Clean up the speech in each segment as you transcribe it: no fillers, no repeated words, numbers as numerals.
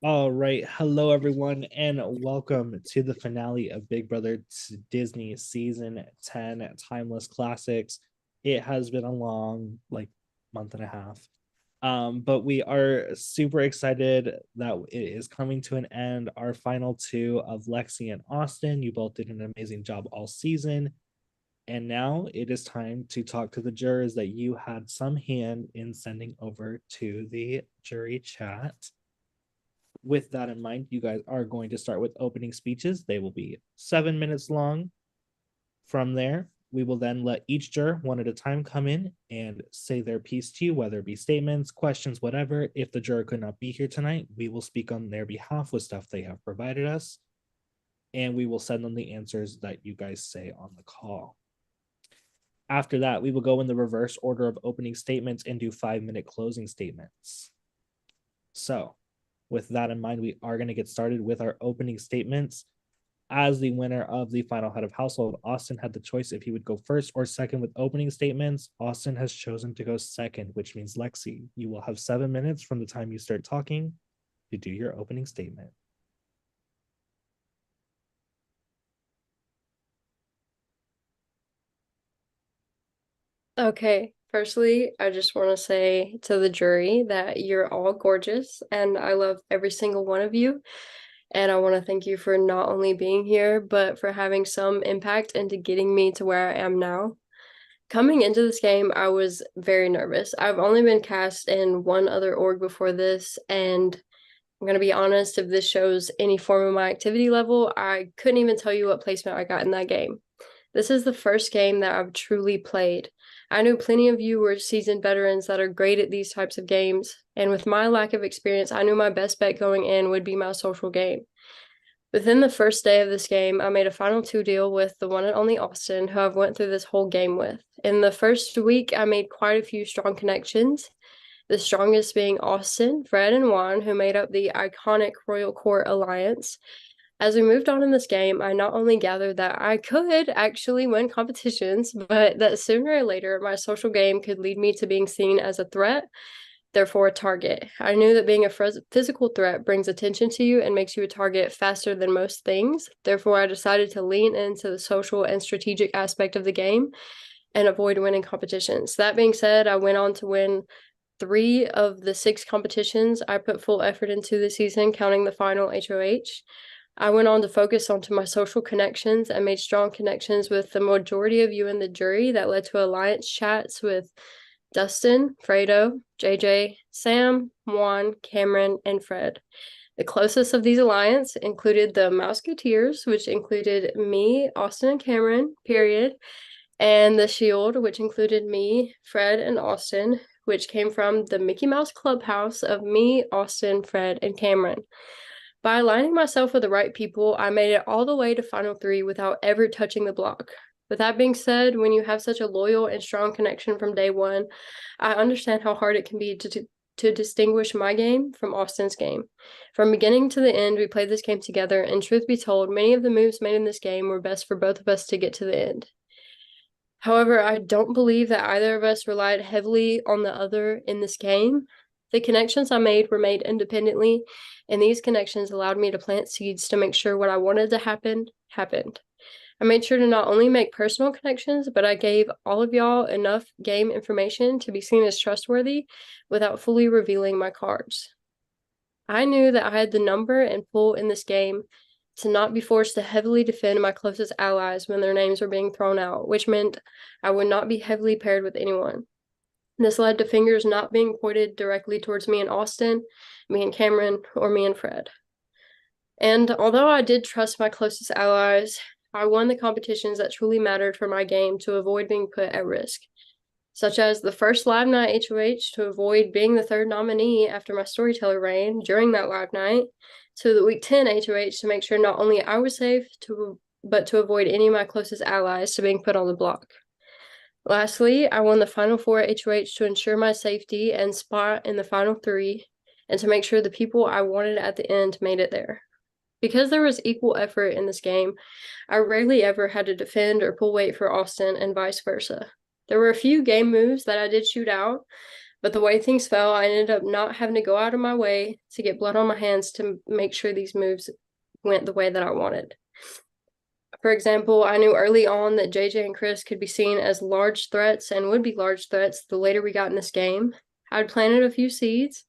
All right. Hello, everyone, and welcome to the finale of Big Brother Disney Season 10 Timeless Classics. It has been a long, month and a half. But we are super excited that it is coming to an end. Our final two of Lexi and Austin. You both did an amazing job all season. And now it is time to talk to the jurors that you had some hand in sending over to the jury chat. With that in mind, you guys are going to start with opening speeches. They will be 7 minutes long. From there, we will then let each juror one at a time come in and say their piece to you, whether it be statements, questions, whatever. If the juror could not be here tonight, we will speak on their behalf with stuff they have provided us, and we will send them the answers that you guys say on the call. After that, we will go in the reverse order of opening statements and do 5-minute closing statements. So, with that in mind, we are going to get started with our opening statements. As the winner of the final head of household, Austin had the choice if he would go first or second with opening statements. Austin has chosen to go second, which means Lexi, you will have 7 minutes from the time you start talking to do your opening statement. Okay, firstly, I just want to say to the jury that you're all gorgeous and I love every single one of you. And I want to thank you for not only being here, but for having some impact into getting me to where I am now. Coming into this game, I was very nervous. I've only been cast in one other org before this, and I'm going to be honest, if this shows any form of my activity level, I couldn't even tell you what placement I got in that game. This is the first game that I've truly played. I knew plenty of you were seasoned veterans that are great at these types of games, and with my lack of experience, I knew my best bet going in would be my social game. Within the first day of this game, I made a final two deal with the one and only Austin, who I've went through this whole game with. In the first week, I made quite a few strong connections, the strongest being Austin, Fred, and Juan, who made up the iconic Royal Court Alliance. As we moved on in this game, I not only gathered that I could actually win competitions, but that sooner or later my social game could lead me to being seen as a threat, therefore a target. I knew that being a physical threat brings attention to you and makes you a target faster than most things. Therefore, I decided to lean into the social and strategic aspect of the game and avoid winning competitions. That being said, I went on to win 3 of the 6 competitions I put full effort into this season, counting the final HOH. I went on to focus onto my social connections and made strong connections with the majority of you in the jury that led to alliance chats with Dustin, Fredo, JJ, Sam, Juan, Cameron, and Fred. The closest of these alliances included the Mouseketeers, which included me, Austin, and Cameron, period, and the Shield, which included me, Fred, and Austin, which came from the Mickey Mouse Clubhouse of me, Austin, Fred, and Cameron. By aligning myself with the right people, I made it all the way to Final 3 without ever touching the block. With that being said, when you have such a loyal and strong connection from day one, I understand how hard it can be to distinguish my game from Austin's game. From beginning to the end, we played this game together, and truth be told, many of the moves made in this game were best for both of us to get to the end. However, I don't believe that either of us relied heavily on the other in this game. The connections I made were made independently, and these connections allowed me to plant seeds to make sure what I wanted to happen happened. I made sure to not only make personal connections, but I gave all of y'all enough game information to be seen as trustworthy without fully revealing my cards. I knew that I had the number and pull in this game to not be forced to heavily defend my closest allies when their names were being thrown out, which meant I would not be heavily paired with anyone. This led to fingers not being pointed directly towards me and Austin, me and Cameron, or me and Fred. And although I did trust my closest allies, I won the competitions that truly mattered for my game to avoid being put at risk, such as the first live night HOH to avoid being the third nominee after my storyteller reign during that live night, to the week 10 HOH to make sure not only I was safe, but to avoid any of my closest allies to being put on the block. Lastly, I won the final 4 HOH to ensure my safety and spot in the final 3, and to make sure the people I wanted at the end made it there. Because there was equal effort in this game, I rarely ever had to defend or pull weight for Austin and vice versa. There were a few game moves that I did shoot out, But the way things fell, I ended up not having to go out of my way to get blood on my hands to make sure these moves went the way that I wanted. For example, I knew early on that JJ and Chris could be seen as large threats and would be large threats the later we got in this game. I'd planted a few seeds,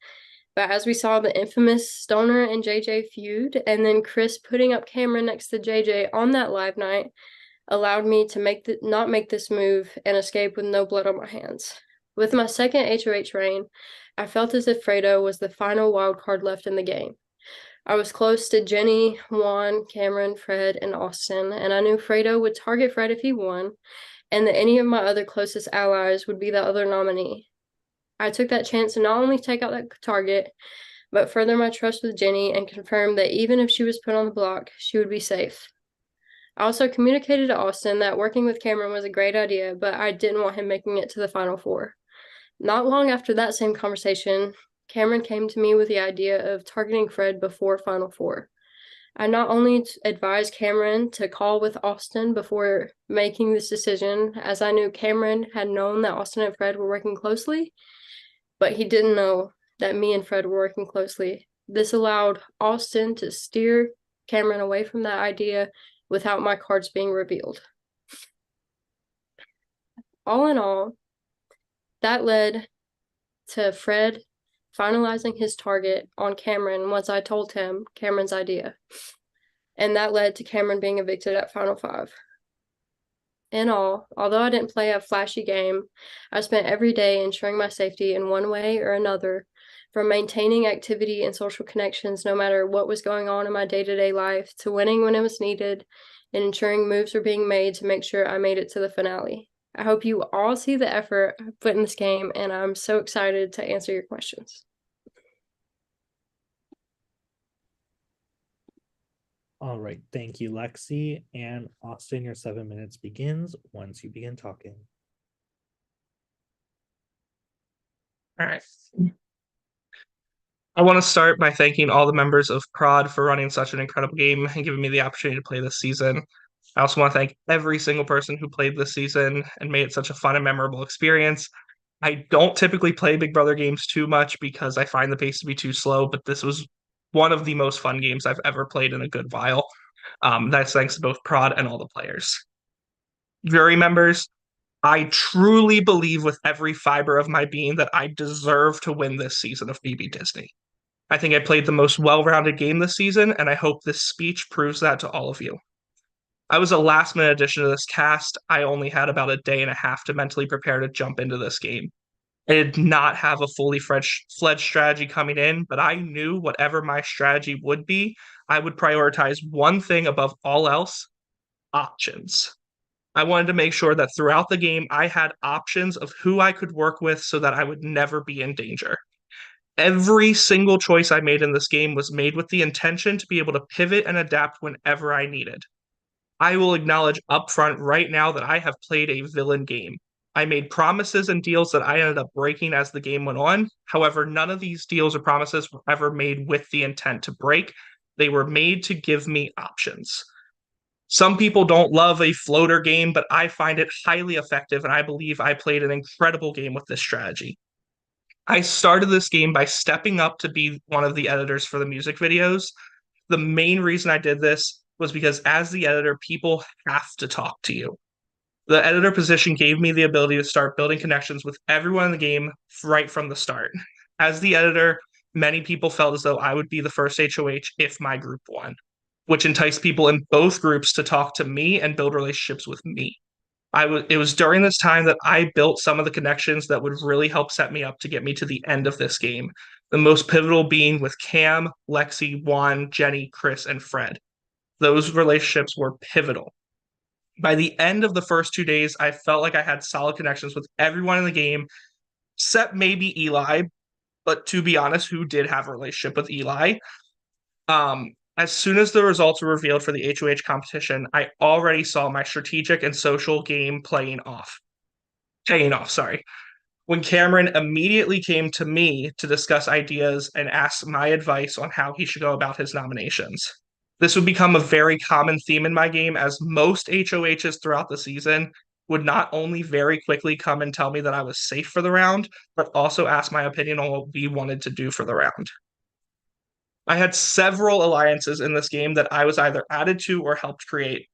but as we saw the infamous Stoner and JJ feud, and then Chris putting up Cameron next to JJ on that live night, allowed me to not make this move and escape with no blood on my hands. With my second HOH reign, I felt as if Fredo was the final wild card left in the game. I was close to Jenny, Juan, Cameron, Fred, and Austin, and I knew Fredo would target Fred if he won, and that any of my other closest allies would be the other nominee. I took that chance to not only take out that target, but further my trust with Jenny and confirmed that even if she was put on the block, she would be safe. I also communicated to Austin that working with Cameron was a great idea, but I didn't want him making it to the Final Four. Not long after that same conversation, Cameron came to me with the idea of targeting Fred before Final Four. I not only advised Cameron to call with Austin before making this decision, as I knew Cameron had known that Austin and Fred were working closely, but he didn't know that me and Fred were working closely. This allowed Austin to steer Cameron away from that idea without my cards being revealed. All in all, that led to Fred finalizing his target on Cameron once I told him Cameron's idea. And that led to Cameron being evicted at Final Five. In all, although I didn't play a flashy game, I spent every day ensuring my safety in one way or another, from maintaining activity and social connections no matter what was going on in my day-to-day life, to winning when it was needed, and ensuring moves were being made to make sure I made it to the finale. I hope you all see the effort I put in this game, and I'm so excited to answer your questions. All right, thank you, Lexi. And Austin, your 7 minutes begins once you begin talking. All right. I want to start by thanking all the members of Prod for running such an incredible game and giving me the opportunity to play this season. I also want to thank every single person who played this season and made it such a fun and memorable experience. I don't typically play Big Brother games too much because I find the pace to be too slow, but this was one of the most fun games I've ever played in a good while. That's thanks to both Prod and all the players. Jury members, I truly believe with every fiber of my being that I deserve to win this season of BB Disney. I think I played the most well-rounded game this season, and I hope this speech proves that to all of you. I was a last-minute addition to this cast. I only had about a day and a half to mentally prepare to jump into this game. I did not have a fully fledged strategy coming in, but I knew whatever my strategy would be, I would prioritize one thing above all else: options. I wanted to make sure that throughout the game, I had options of who I could work with so that I would never be in danger. Every single choice I made in this game was made with the intention to be able to pivot and adapt whenever I needed. I will acknowledge upfront right now that I have played a villain game. I made promises and deals that I ended up breaking as the game went on. However, none of these deals or promises were ever made with the intent to break. They were made to give me options. Some people don't love a floater game, but I find it highly effective, and I believe I played an incredible game with this strategy. I started this game by stepping up to be one of the editors for the music videos. The main reason I did this was because as the editor, people have to talk to you. The editor position gave me the ability to start building connections with everyone in the game right from the start. As the editor, many people felt as though I would be the first HOH if my group won, which enticed people in both groups to talk to me and build relationships with me. It was during this time that I built some of the connections that would really help set me up to get me to the end of this game. The most pivotal being with Cam, Lexi, Juan, Jenny, Chris, and Fred. Those relationships were pivotal. By the end of the first 2 days, I felt like I had solid connections with everyone in the game, except maybe Eli. But to be honest, who did have a relationship with Eli? As soon as the results were revealed for the HOH competition, I already saw my strategic and social game paying off. When Cameron immediately came to me to discuss ideas and ask my advice on how he should go about his nominations. This would become a very common theme in my game, as most HOHs throughout the season, would not only very quickly come and tell me that I was safe for the round, but also ask my opinion on what we wanted to do for the round. I had several alliances in this game that I was either added to or helped create.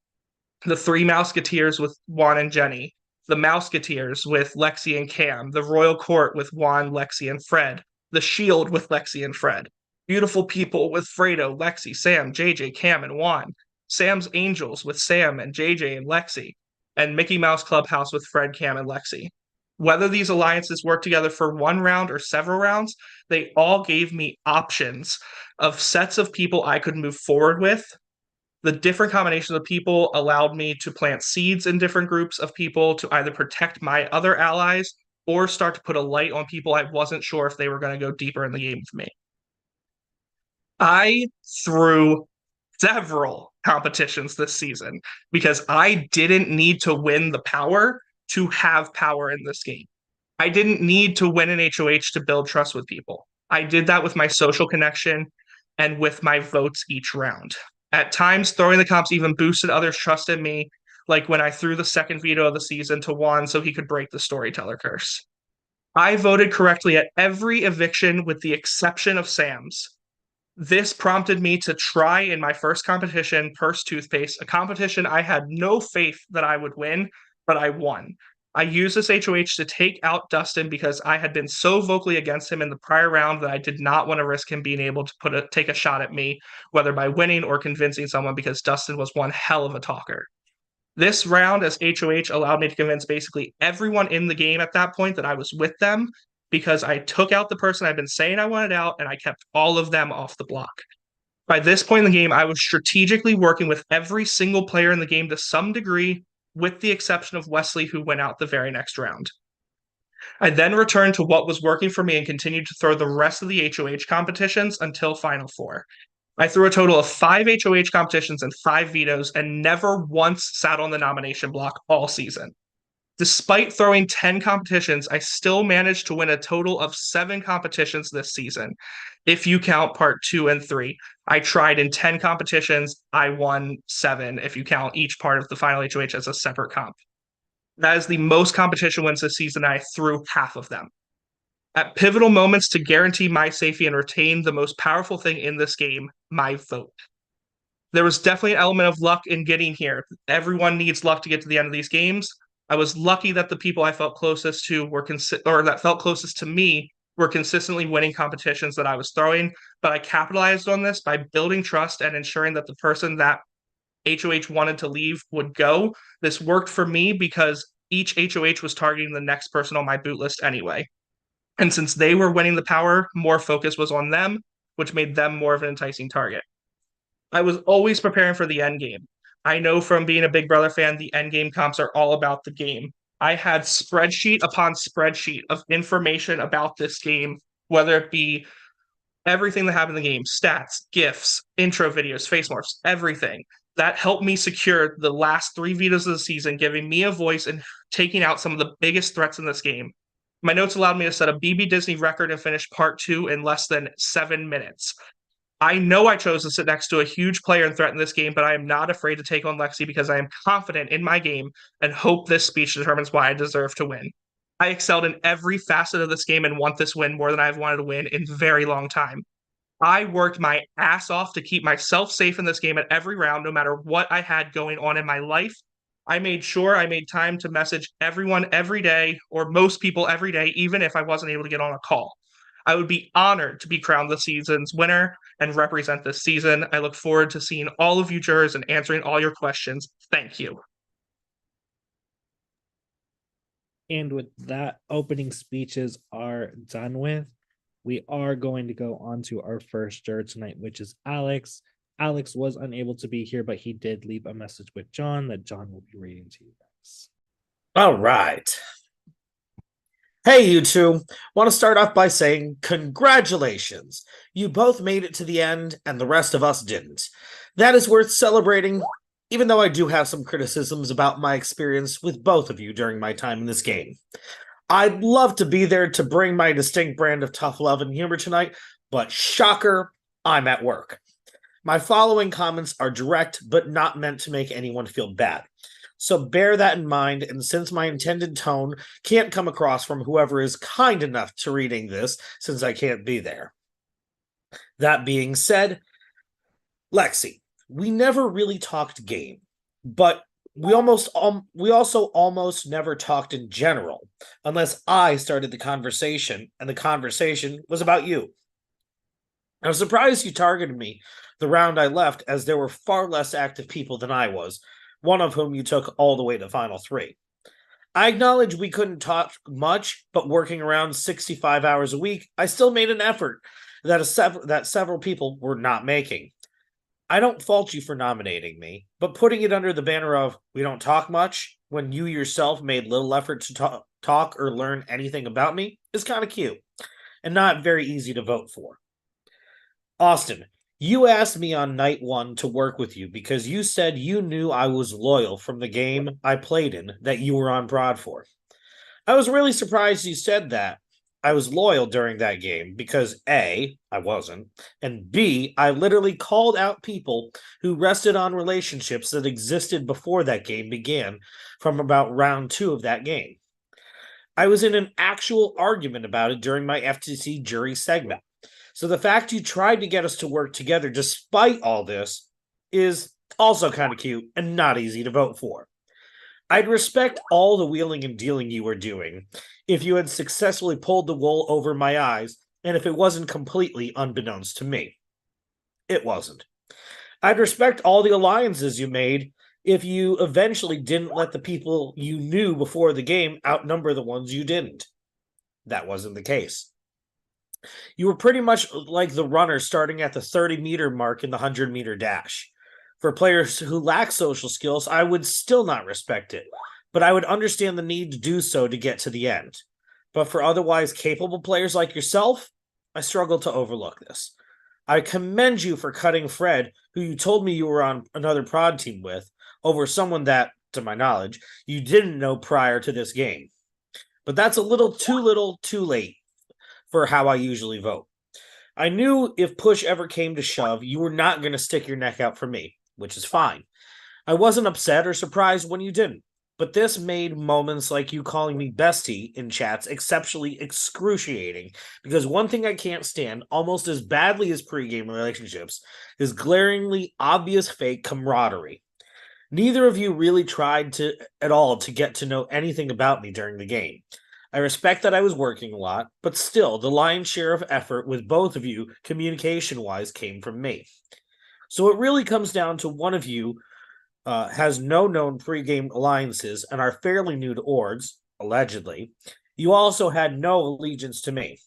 The Three Mouseketeers with Juan and Jenny, the Mouseketeers with Lexi and Cam, the Royal Court with Juan, Lexi, and Fred, the Shield with Lexi and Fred, Beautiful People with Fredo, Lexi, Sam, JJ, Cam, and Juan, Sam's Angels with Sam and JJ and Lexi, and Mickey Mouse Clubhouse with Fred, Cam, and Lexi. Whether these alliances work together for one round or several rounds, they all gave me options of sets of people I could move forward with. The different combinations of people allowed me to plant seeds in different groups of people to either protect my other allies or start to put a light on people I wasn't sure if they were going to go deeper in the game with me. I threw several competitions this season because I didn't need to win the power to have power in this game. I didn't need to win an HOH to build trust with people. I did that with my social connection and with my votes each round. At times, throwing the comps even boosted others' trust in me, like when I threw the second veto of the season to Juan so he could break the storyteller curse. I voted correctly at every eviction with the exception of Sam's. This prompted me to try in my first competition, Purse Toothpaste, a competition I had no faith that I would win, but I won. I used this HOH to take out Dustin because I had been so vocally against him in the prior round that I did not want to risk him being able to take a shot at me, whether by winning or convincing someone, because Dustin was one hell of a talker. This round as HOH allowed me to convince basically everyone in the game at that point that I was with them, because I took out the person I'd been saying I wanted out and I kept all of them off the block. By this point in the game, I was strategically working with every single player in the game to some degree, with the exception of Wesley, who went out the very next round. I then returned to what was working for me and continued to throw the rest of the HOH competitions until Final Four. I threw a total of 5 HOH competitions and 5 vetoes and never once sat on the nomination block all season. Despite throwing 10 competitions, I still managed to win a total of 7 competitions this season, if you count part 2 and 3. I tried in 10 competitions, I won 7, if you count each part of the final HOH as a separate comp. That is the most competition wins this season. I threw half of them. At pivotal moments to guarantee my safety and retain the most powerful thing in this game, my vote. There was definitely an element of luck in getting here. Everyone needs luck to get to the end of these games. I was lucky that the people I felt closest to that felt closest to me were consistently winning competitions that I was throwing, but I capitalized on this by building trust and ensuring that the person that HOH wanted to leave would go. This worked for me because each HOH was targeting the next person on my boot list anyway. And since they were winning the power, more focus was on them, which made them more of an enticing target. I was always preparing for the end game. I know from being a Big Brother fan, the end game comps are all about the game. I had spreadsheet upon spreadsheet of information about this game, whether it be everything that happened in the game, stats, GIFs, intro videos, face morphs, everything. That helped me secure the last 3 vetoes of the season, giving me a voice and taking out some of the biggest threats in this game. My notes allowed me to set a BB Disney record and finish part 2 in less than 7 minutes. I know I chose to sit next to a huge player and threaten this game, but I am not afraid to take on Lexi because I am confident in my game and hope this speech determines why I deserve to win. I excelled in every facet of this game and want this win more than I've wanted to win in a very long time. I worked my ass off to keep myself safe in this game at every round, no matter what I had going on in my life. I made sure I made time to message everyone every day, or most people every day, even if I wasn't able to get on a call. I would be honored to be crowned the season's winner and represent this season. I look forward to seeing all of you jurors and answering all your questions. Thank you. And with that, opening speeches are done with. We are going to go on to our first juror tonight, which is Alex. Alex was unable to be here, but he did leave a message with John that John will be reading to you guys. All right. Hey, you two. Want to start off by saying congratulations. You both made it to the end, and the rest of us didn't. That is worth celebrating, even though I do have some criticisms about my experience with both of you during my time in this game. I'd love to be there to bring my distinct brand of tough love and humor tonight, but shocker, I'm at work. My following comments are direct, but not meant to make anyone feel bad. So bear that in mind, and since my intended tone can't come across from whoever is kind enough to reading this, since I can't be there. That being said, Lexi, we never really talked game, but we also almost never talked in general, unless I started the conversation, and the conversation was about you. I was surprised you targeted me the round I left, as there were far less active people than I was, one of whom you took all the way to Final 3. I acknowledge we couldn't talk much, but working around 65 hours a week, I still made an effort that several people were not making. I don't fault you for nominating me, but putting it under the banner of we don't talk much when you yourself made little effort to talk or learn anything about me is kind of cute and not very easy to vote for. Austin, you asked me on night 1 to work with you because you said you knew I was loyal from the game I played in that you were on prod for. I was really surprised you said that I was loyal during that game because A, I wasn't, and B, I literally called out people who rested on relationships that existed before that game began from about round 2 of that game. I was in an actual argument about it during my FTC jury segment. So the fact you tried to get us to work together despite all this is also kind of cute and not easy to vote for. I'd respect all the wheeling and dealing you were doing if you had successfully pulled the wool over my eyes and if it wasn't completely unbeknownst to me. It wasn't. I'd respect all the alliances you made if you eventually didn't let the people you knew before the game outnumber the ones you didn't. That wasn't the case. You were pretty much like the runner starting at the 30-meter mark in the 100-meter dash. For players who lack social skills, I would still not respect it, but I would understand the need to do so to get to the end. But for otherwise capable players like yourself, I struggle to overlook this. I commend you for cutting Fred, who you told me you were on another prod team with, over someone that, to my knowledge, you didn't know prior to this game. But that's a little too late for how I usually vote. I knew if push ever came to shove, you were not going to stick your neck out for me, which is fine. I wasn't upset or surprised when you didn't, but this made moments like you calling me bestie in chats exceptionally excruciating, because one thing I can't stand, almost as badly as pregame relationships, is glaringly obvious fake camaraderie. Neither of you really tried at all to get to know anything about me during the game. I respect that I was working a lot, but still, the lion's share of effort with both of you, communication-wise, came from me. So it really comes down to one of you has no known pregame alliances and are fairly new to Ords, allegedly. You also had no allegiance to me.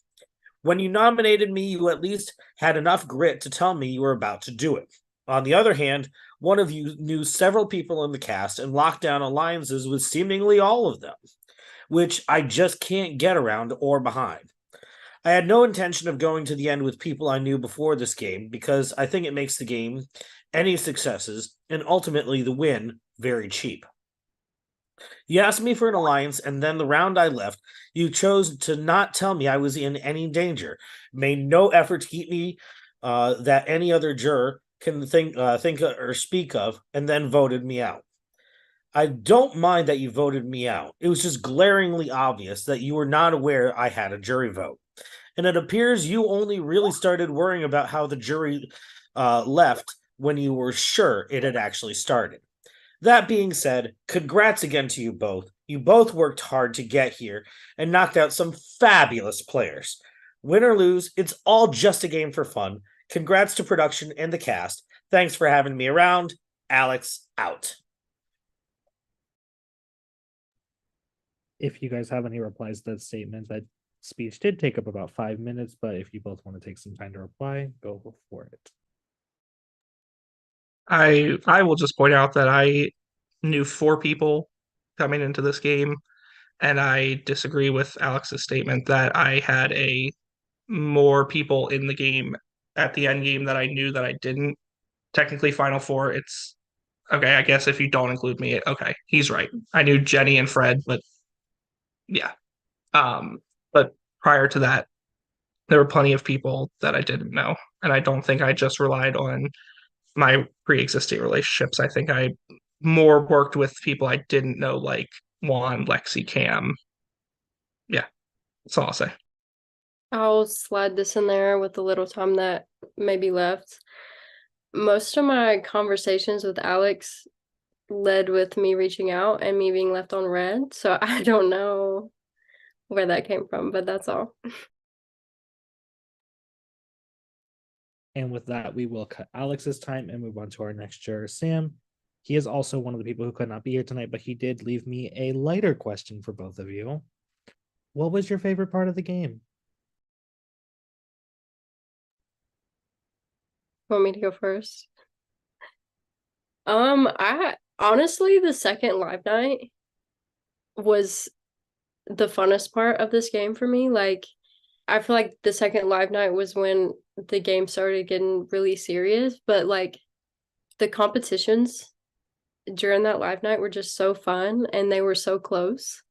When you nominated me, you at least had enough grit to tell me you were about to do it. On the other hand, one of you knew several people in the cast and locked down alliances with seemingly all of them, which I just can't get around or behind. I had no intention of going to the end with people I knew before this game because I think it makes the game, any successes, and ultimately the win, very cheap. You asked me for an alliance, and then the round I left, you chose to not tell me I was in any danger, made no effort to keep me that any other juror can think or speak of, and then voted me out. I don't mind that you voted me out. It was just glaringly obvious that you were not aware I had a jury vote. And it appears you only really started worrying about how the jury left when you were sure it had actually started. That being said, congrats again to you both. You both worked hard to get here and knocked out some fabulous players. Win or lose, it's all just a game for fun. Congrats to production and the cast. Thanks for having me around. Alex, out. If you guys have any replies to that statement, that speech did take up about 5 minutes, but if you both want to take some time to reply, go for it. I will just point out that I knew 4 people coming into this game, and I disagree with Alex's statement that I had more people in the game at the end game that I knew that I didn't. Technically, Final Four, it's okay. I guess if you don't include me, okay, he's right. I knew Jenny and Fred, but yeah. But prior to that, there were plenty of people that I didn't know, and I don't think I just relied on my pre-existing relationships. I think I more worked with people I didn't know, like Juan, Lexi, Cam. Yeah, that's all I'll say. I'll slide this in there with the little time that maybe left. Most of my conversations with Alex led with me reaching out and me being left on red. So I don't know where that came from, but that's all. And with that, we will cut Alex's time and move on to our next juror, Sam. He is also one of the people who could not be here tonight, but he did leave me a lighter question for both of you. What was your favorite part of the game? Want me to go first? I honestly, the second live night was the funnest part of this game for me. Like, I feel like the second live night was when the game started getting really serious, but like the competitions during that live night were just so fun and they were so close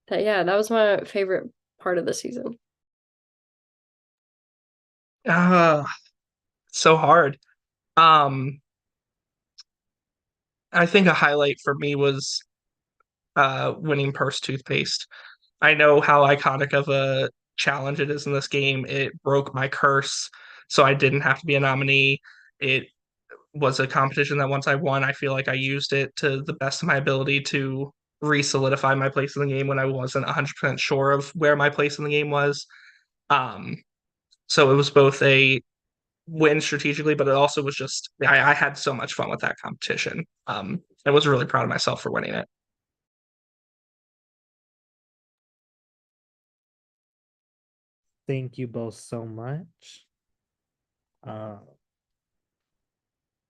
that, yeah, that was my favorite part of the season. So hard. Um, I think a highlight for me was winning purse toothpaste. I know how iconic of a challenge it is in this game. It broke my curse, so I didn't have to be a nominee. It was a competition that once I won, I feel like I used it to the best of my ability to re-solidify my place in the game when I wasn't 100% sure of where my place in the game was. Um, so it was both a win strategically, but it also was just I had so much fun with that competition. I was really proud of myself for winning it. Thank you both so much.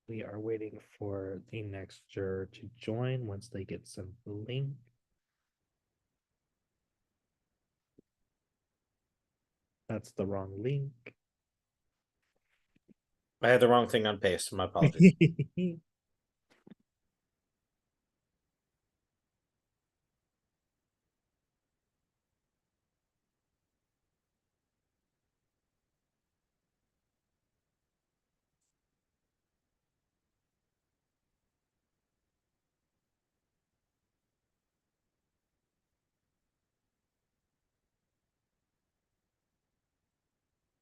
We are waiting for the next juror to join once they get sent the link. That's the wrong link. I had the wrong thing on paste. My apologies.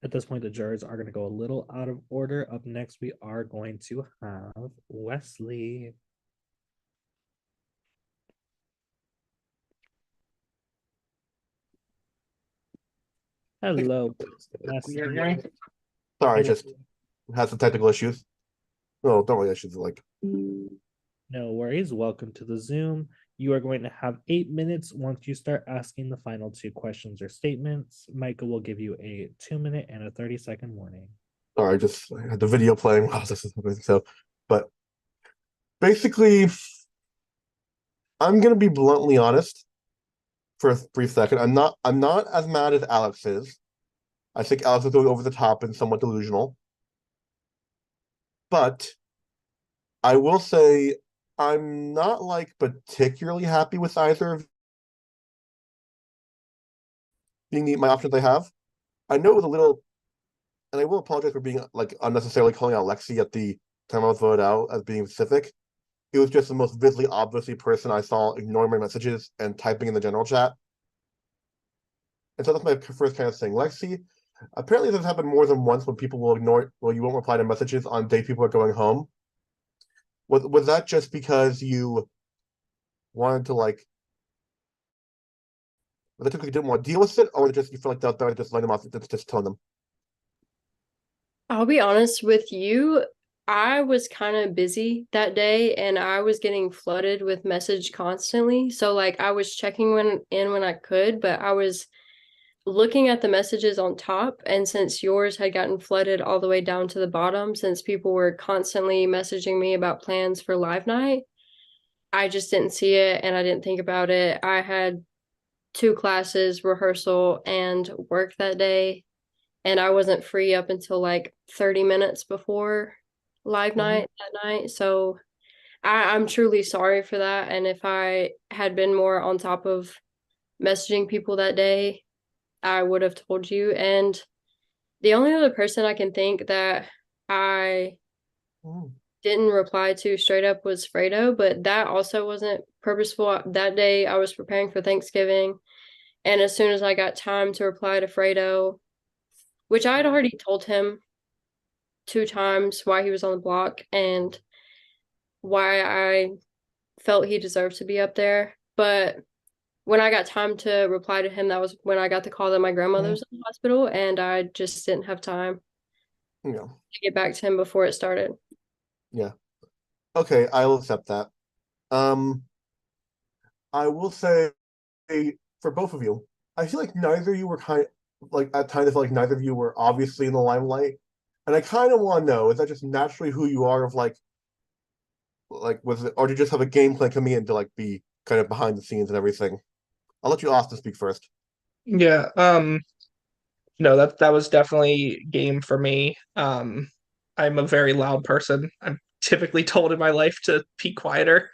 At this point, the jurors are going to go a little out of order. Up next, we are going to have Wesley. Hello, Wesley. Sorry, just had some technical issues. No, don't really issues like No worries. Welcome to the Zoom. You are going to have 8 minutes once you start asking the final two questions or statements. Micah will give you a 2-minute and a 30-second warning. sorry, just I had the video playing while this is happening. So, but basically, I'm gonna be bluntly honest for a brief second. I'm not as mad as Alex is. I think Alex is going over the top and somewhat delusional. But I will say I'm not like particularly happy with either of being my options I have. I know it was a little, and I will apologize for being like unnecessarily calling out Lexi at the time I was voted out as being specific. He was just the most visibly obviously person I saw ignoring my messages and typing in the general chat. And so that's my first kind of thing. Lexi, apparently this has happened more than once when people will ignore, well, you won't reply to messages on day people are going home. Was that just because you wanted to like, was that because you didn't want to deal with it, or just you feel like that better just let them off, just tone them? I'll be honest with you. I was kind of busy that day and I was getting flooded with message constantly. So like I was checking when I could, but I was looking at the messages on top, and since yours had gotten flooded all the way down to the bottom, since people were constantly messaging me about plans for live night, I just didn't see it and I didn't think about it. I had 2 classes, rehearsal and work that day, and I wasn't free up until like 30 minutes before live night that night. So I'm truly sorry for that. And if I had been more on top of messaging people that day, I would have told you. And the only other person I can think that I didn't reply to straight up was Fredo, but that also wasn't purposeful. That day I was preparing for Thanksgiving, and as soon as I got time to reply to Fredo, which I had already told him 2 times why he was on the block and why I felt he deserved to be up there. But when I got time to reply to him, that was when I got the call that my grandmother was in the hospital, and I just didn't have time Yeah. to get back to him before it started. Yeah. Okay, I will accept that. I will say for both of you, I feel like neither of you were at times like neither of you were obviously in the limelight. And I kind of want to know, is that just naturally who you are of like was it, or do you just have a game plan coming in to like be kind of behind the scenes and everything? I'll let you Austin speak first. Yeah. No, that was definitely game for me. I'm a very loud person. I'm typically told in my life to be quieter.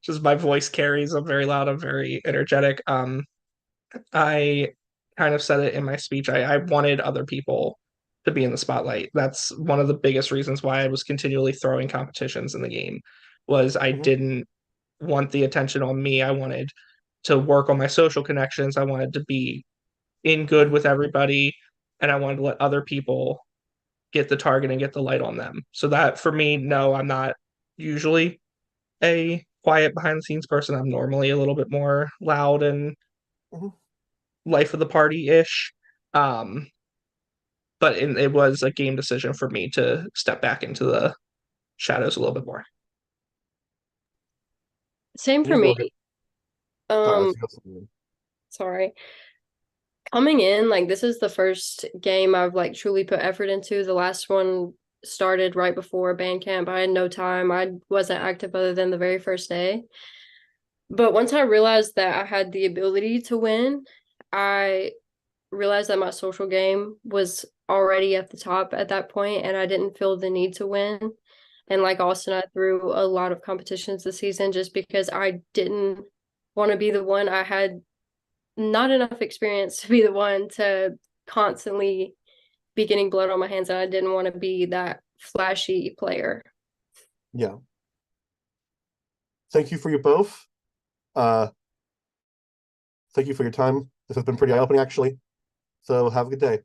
Just my voice carries. I'm very loud. I'm very energetic. I kind of said it in my speech. I wanted other people to be in the spotlight. That's one of the biggest reasons why I was continually throwing competitions in the game, was I Mhm. didn't want the attention on me. I wanted to work on my social connections. I wanted to be in good with everybody, and I wanted to let other people get the target and get the light on them. So that for me, no, I'm not usually a quiet behind the scenes person. I'm normally a little bit more loud and Mhm. life of the party ish. Um, but it was a game decision for me to step back into the shadows a little bit more. Same You for can go me. ahead. Sorry, I Um, see something. sorry. Coming in, like this is the first game I've like truly put effort into. The last one started right before band camp. I had no time. I wasn't active other than the very first day. But once I realized that I had the ability to win, I realized that my social game was already at the top at that point, and I didn't feel the need to win. And like Austin, I threw a lot of competitions this season just because I didn't want to be the one. I had not enough experience to be the one to constantly be getting blood on my hands, and I didn't want to be that flashy player. Yeah. Thank you for you both. Uh, thank you for your time. This has been pretty eye-opening, actually. So have a good day.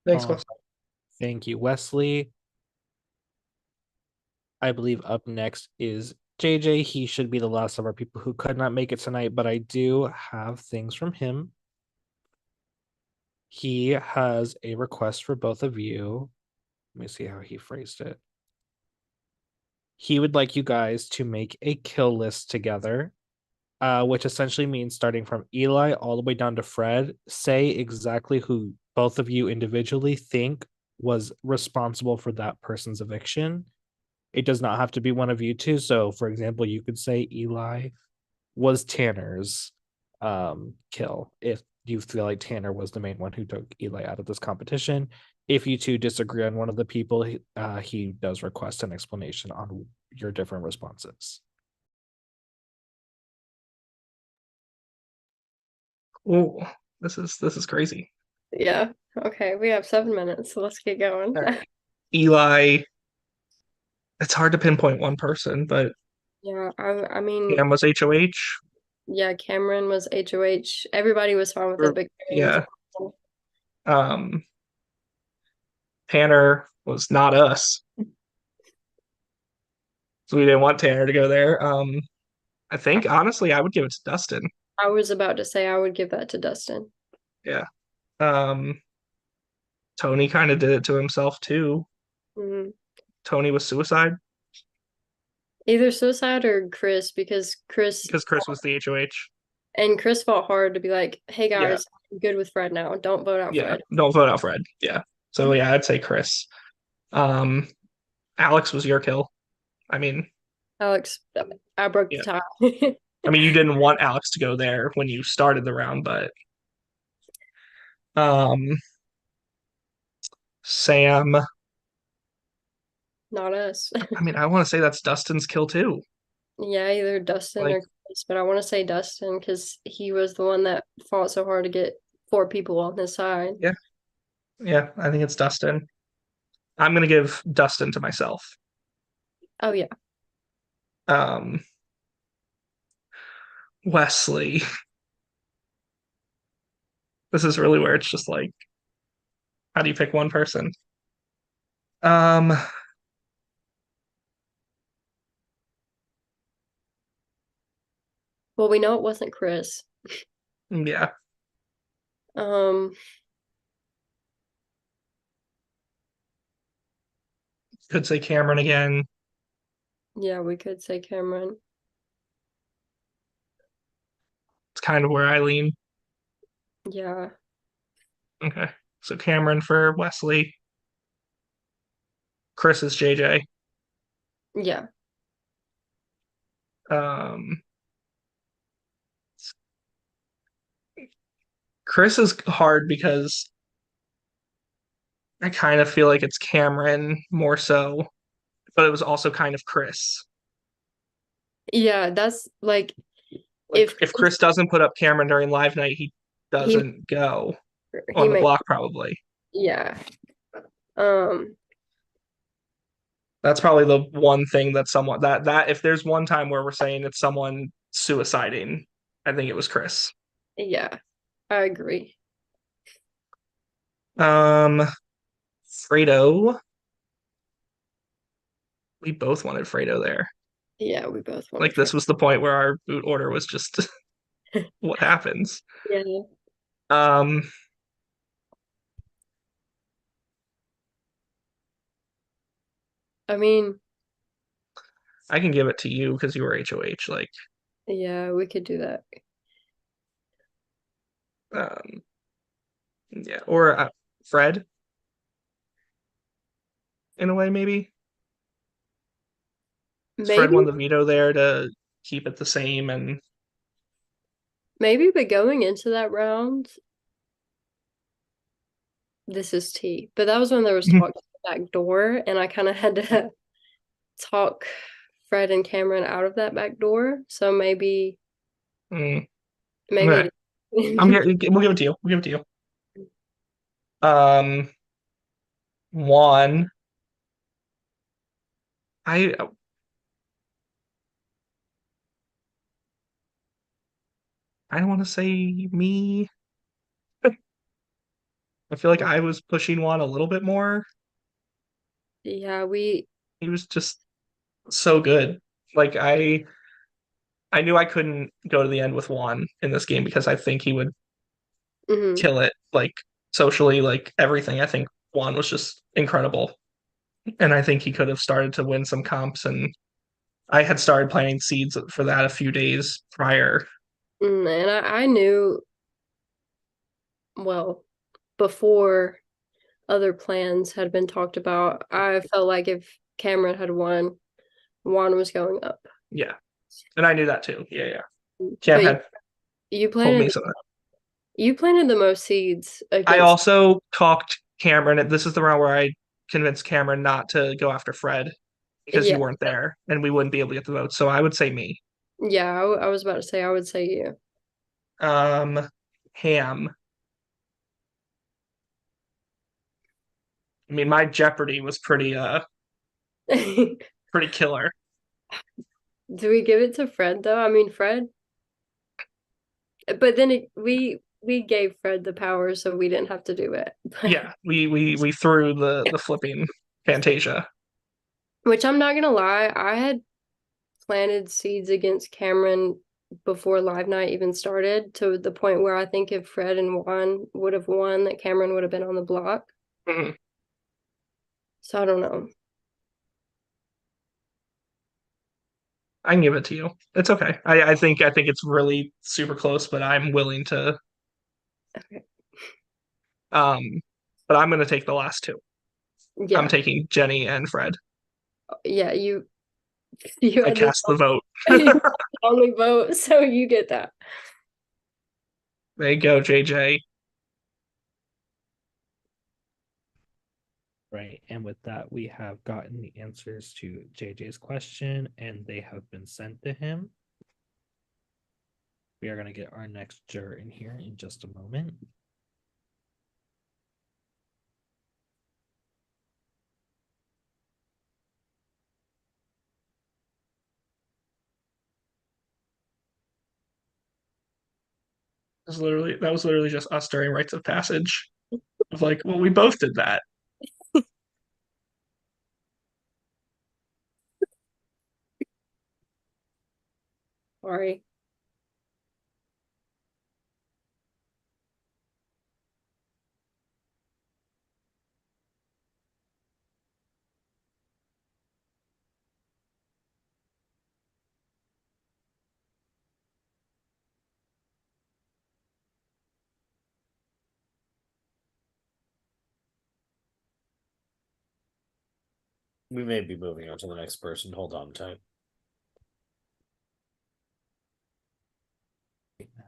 Thanks, Oh, boss. thank you, Wesley. I believe up next is JJ. He should be the last of our people who could not make it tonight, but I do have things from him. He has a request for both of you. Let me see how he phrased it. He would like you guys to make a kill list together, which essentially means starting from Eli all the way down to Fred. Say exactly who both of you individually think was responsible for that person's eviction. It does not have to be one of you two. So, for example, you could say Eli was Tanner's kill if you feel like Tanner was the main one who took Eli out of this competition. If you two disagree on one of the people, he does request an explanation on your different responses. Ooh, this is crazy. Yeah. Okay, we have 7 minutes, so let's get going. All right. Eli, it's hard to pinpoint one person, but Yeah, I mean, Cam was HOH. yeah, Cameron was HOH. Everybody was fine with it, but Cameron was Yeah. Um, Tanner was not us, so we didn't want Tanner to go there. I think honestly, I would give it to Dustin. I was about to say I would give that to Dustin. Yeah. Um, Tony kind of did it to himself too. Mhm. Tony was suicide Either Suicide or Chris, because Chris because Chris was the HOH. and Chris fought hard to be like, "Hey Yeah. guys, I'm good with Fred now. Don't vote out Yeah. Fred." Don't vote out Fred. Yeah. So yeah, I'd say Chris. Um, Alex was your kill. I mean, Alex, I broke the yeah. tie. I mean, you didn't want Alex to go there when you started the round, but um, Sam. Not us. I mean, I want to say that's Dustin's kill too. Yeah, either Dustin Like, or Chris, but I want to say Dustin because he was the one that fought so hard to get 4 people on his side. yeah, yeah, I think it's Dustin. I'm gonna give Dustin to myself. Oh yeah. Wesley. This is really where it's just like, how do you pick one person? Um, Well, we know it wasn't Chris. yeah. Um, Could say Cameron again. yeah, we could say Cameron. It's kind of where I lean. Yeah. Okay. So Cameron for Wesley. Chris is JJ. Yeah. Um, Chris is hard because I kind of feel like it's Cameron more so, but it was also kind of Chris. Yeah, that's like Like if if Chris doesn't put up Cameron during live night, he he doesn't go he on the may block probably. yeah. Um, That's probably the one thing that someone that if there's one time where we're saying it's someone suiciding, I think it was Chris. yeah, I agree. Um, Fredo. We both wanted Fredo there. Yeah, we both want Like to this was the point where our boot order was just what happens. Yeah. Um, I mean, I can give it to you because you were HOH. Like, yeah, we could do that. um, yeah, or Fred in a way maybe. Fred Maybe, won the veto there to keep it the same, and maybe, but going into that round, this is tea. But that was when there was talk to the back door, and I kind of had to talk Fred and Cameron out of that back door. So maybe, mm, maybe okay. it We'll give it to you. We'll give it to you. One. I I don't want to say me. I feel like I was pushing one a little bit more. yeah, we He was just so good. Like I knew I couldn't go to the end with Juan in this game because I think he would mhm. kill it, like socially, like everything. I think Juan was just incredible. And I think he could have started to win some comps. And I had started planting seeds for that a few days prior. And I knew, well, before other plans had been talked about, I felt like if Cameron had won, Juan was going up. Yeah. And I knew that too. Yeah, yeah. But Cam had you told me planted so. you planted the most seeds I against. also talked Cameron. This is the round where I convinced Cameron not to go after Fred because you Yeah, weren't there and we wouldn't be able to get the votes. So I would say me. yeah. I was about to say I would say you. Um, Ham. I mean, my Jeopardy was Do pretty killer. we give it to Fred though? I mean, Fred. But then we gave Fred the power, so we didn't have to do it. Yeah, we threw the flipping Fantasia. Which I'm not gonna lie, I had planted seeds against Cameron before live night even started, to the point where I think if Fred and Juan would have won, that Cameron would have been on the block. Mhm. So I don't know. I can give it to you. It's okay. I think it's really super close, but I'm willing to Okay. um but I'm gonna take the last two. I'm Yeah. taking Jenny and Fred. Yeah, you I had the cast the vote. only vote, so you get that. There you go, JJ. Right. And with that, we have gotten the answers to JJ's question and they have been sent to him. We are going to get our next juror in here in just a moment. That was literally just us during rites of passage. Of like, well, we both did that. Sorry. We may be moving on to the next person. Hold on tight.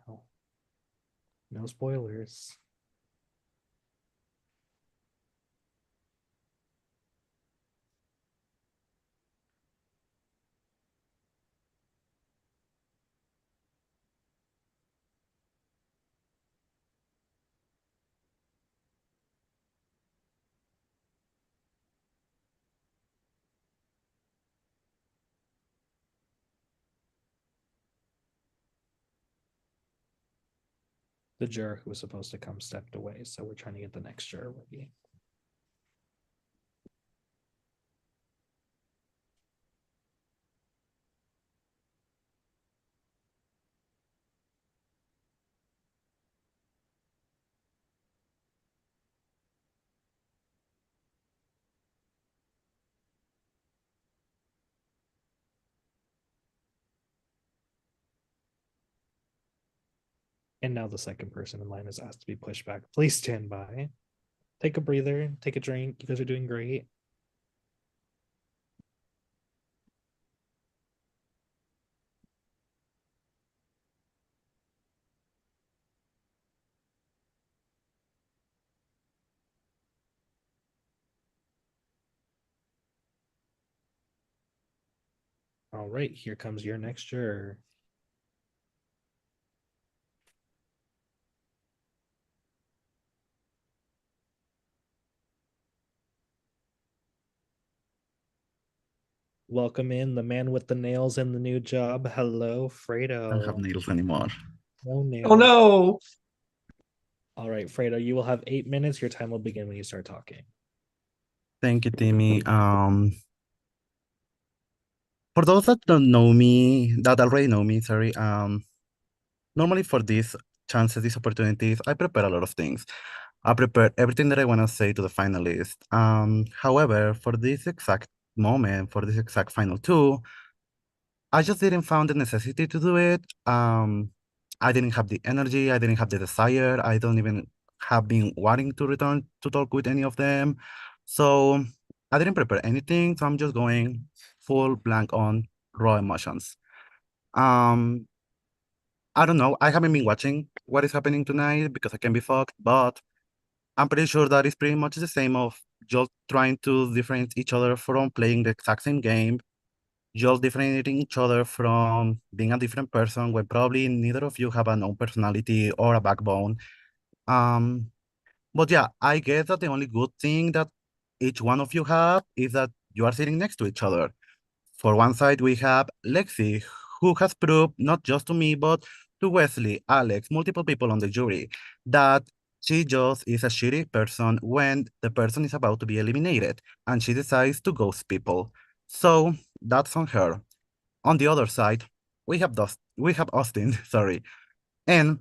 Now, no spoilers. The juror who was supposed to come stepped away, so we're trying to get the next juror ready. And now the second person in line is asked to be pushed back. Please stand by. Take a breather, take a drink. You guys are doing great. All right, here comes your next juror. Welcome in the man with the nails in the new job. Hello, Fredo. I don't have needles anymore. No nails. Oh no. All right, Fredo, you will have 8 minutes. Your time will begin when you start talking. Thank you, Timmy. For those that don't know me, that already know me, sorry. Normally for these chances, these opportunities, I prepare a lot of things. I prepare everything that I want to say to the finalist. However, for this exact moment, for this exact final two, I just didn't found the necessity to do it. I didn't have the energy. I didn't have the desire. I don't even have been wanting to return to talk with any of them. So I didn't prepare anything. So I'm just going full blank on raw emotions. I don't know. I haven't been watching what is happening tonight because I can be fucked, but I'm pretty sure that is pretty much the same of just trying to differentiate each other from playing the exact same game, just differentiating each other from being a different person when probably neither of you have an own personality or a backbone. But yeah, I guess that the only good thing that each one of you have is that you are sitting next to each other. For one side, we have Lexi, who has proved not just to me, but to Wesley, Alex, multiple people on the jury, that she just is a shitty person when the person is about to be eliminated and she decides to ghost people. So that's on her. On the other side, we have Austin, sorry. And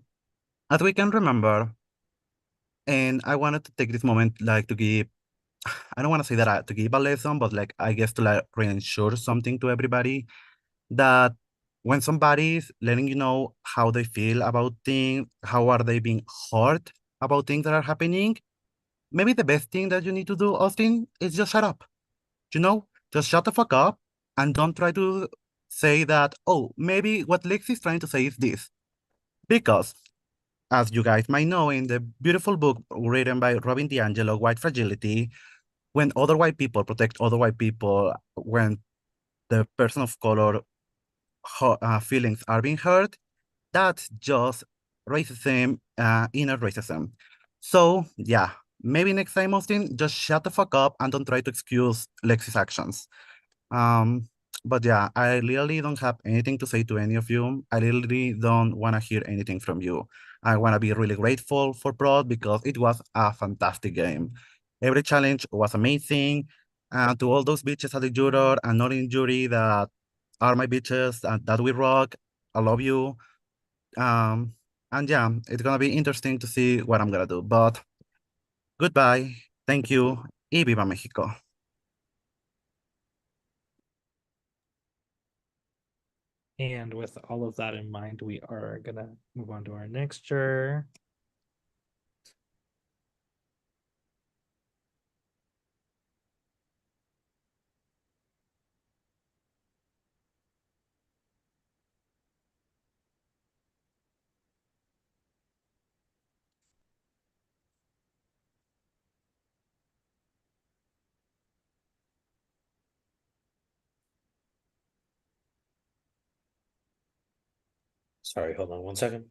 as we can remember, and I wanted to take this moment like to give, I don't want to say that to give a lesson, but like I guess to like reassure something to everybody that when somebody's letting you know how they feel about things, how are they being hurt about things that are happening, maybe the best thing that you need to do, Austin, is just shut up. You know, just shut the fuck up and don't try to say that, oh, maybe what Lex is trying to say is this. Because, as you guys might know, in the beautiful book written by Robin DiAngelo, White Fragility, when other white people protect other white people, when the person of color feelings are being hurt, that's just racism, inner racism. So yeah, maybe next time, Austin, just shut the fuck up and don't try to excuse Lexi's actions. But yeah, I literally don't have anything to say to any of you. I literally don't want to hear anything from you. I want to be really grateful for Prod because it was a fantastic game. Every challenge was amazing. And to all those bitches at the juror and not in jury that are my bitches and that we rock, I love you. And yeah, it's gonna be interesting to see what I'm gonna do. But goodbye, thank you, y viva México. And with all of that in mind, we are gonna move on to our next juror. Sorry, hold on 1 second.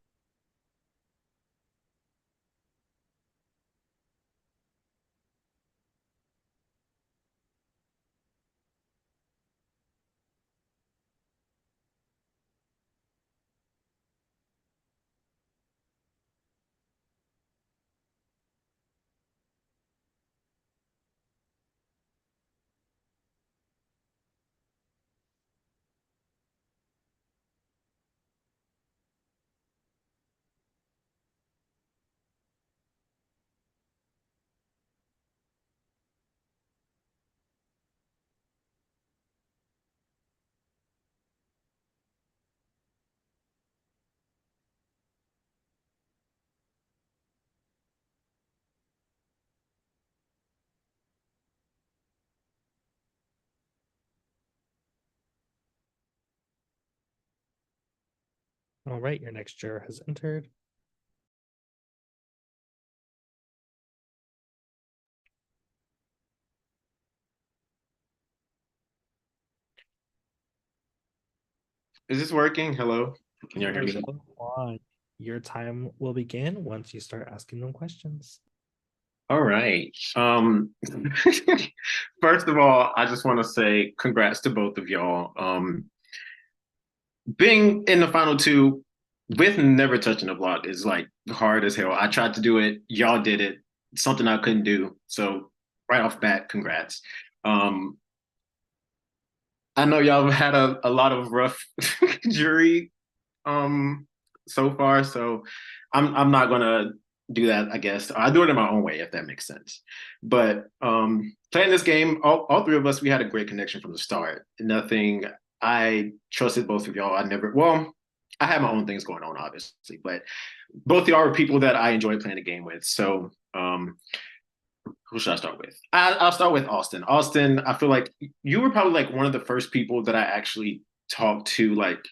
All right, your next juror has entered. Is this working? Hello? Can you hear me? Hold on. Your time will begin once you start asking them questions. All right. First of all, I just want to say congrats to both of y'all. Being in the final two with never touching a block is like hard as hell. I tried to do it, y'all did it, something I couldn't do. So right off bat, congrats. I know y'all have had a lot of rough jury so far, so I'm not gonna do that, I guess. I do it in my own way, if that makes sense. But playing this game, all three of us, we had a great connection from the start. Nothing, I trusted both of y'all. I had my own things going on, obviously, but both of y'all are people that I enjoy playing the game with. So who should I start with? I'll start with Austin. Austin, I feel like you were probably like one of the first people that I actually talked to, like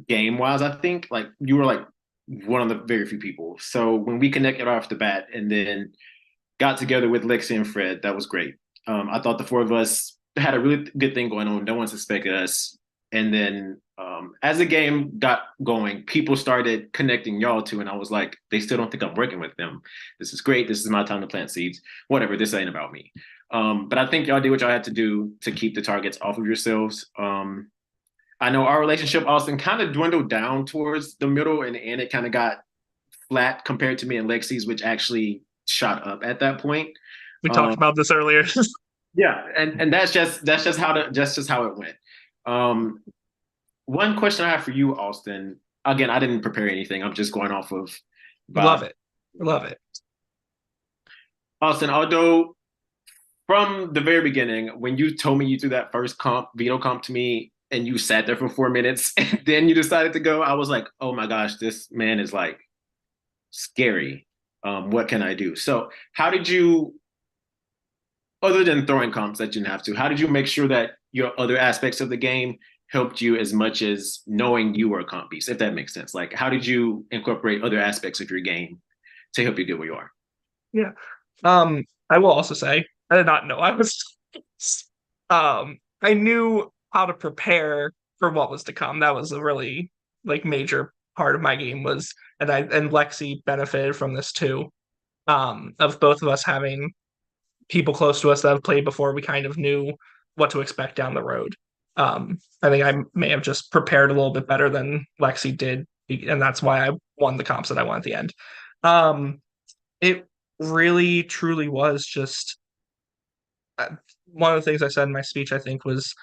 game wise. I think like you were like one of the very few people. So when we connected off the bat and then got together with Lexi and Fred, that was great. I thought the four of us had a really good thing going on. No one suspected us. And then as the game got going, people started connecting y'all to, and I was like, they still don't think I'm working with them. This is great. This is my time to plant seeds. Whatever, this ain't about me. But I think y'all did what y'all had to do to keep the targets off of yourselves. I know our relationship, Austin, kind of dwindled down towards the middle, and it kind of got flat compared to me and Lexi's, which actually shot up at that point. We talked about this earlier. Yeah, and that's just how it went. One question I have for you, Austin. Again, I didn't prepare anything. I'm just going off of Love it. Love it. Austin, although from the very beginning, when you told me you threw that first veto comp to me and you sat there for 4 minutes and then you decided to go, I was like, oh my gosh, this man is like scary. What can I do? So how did you, other than throwing comps that you didn't have to, how did you make sure that your other aspects of the game helped you as much as knowing you were a comp beast, if that makes sense? Like, how did you incorporate other aspects of your game to help you get where you are? Yeah. I will also say I did not know I was I knew how to prepare for what was to come. That was a really like major part of my game was, and Lexi benefited from this too. Of both of us having people close to us that have played before, we kind of knew what to expect down the road. I think I may have just prepared a little bit better than Lexi did, and that's why I won the comps that I won at the end. It really, truly was just one of the things I said in my speech, I think, was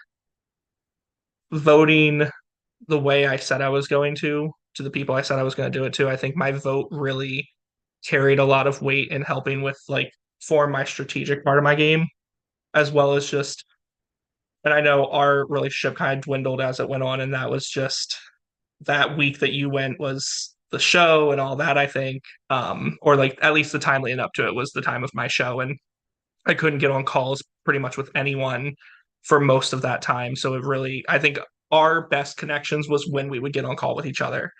voting the way I said I was going to the people I said I was going to do it to. I think my vote really carried a lot of weight in helping with like form my strategic part of my game, as well as just, and I know our relationship kind of dwindled as it went on, and that was just that week that you went was the show and all that, I think. Or like at least the time leading up to it was the time of my show, and I couldn't get on calls pretty much with anyone for most of that time. So it really, I think our best connections was when we would get on call with each other.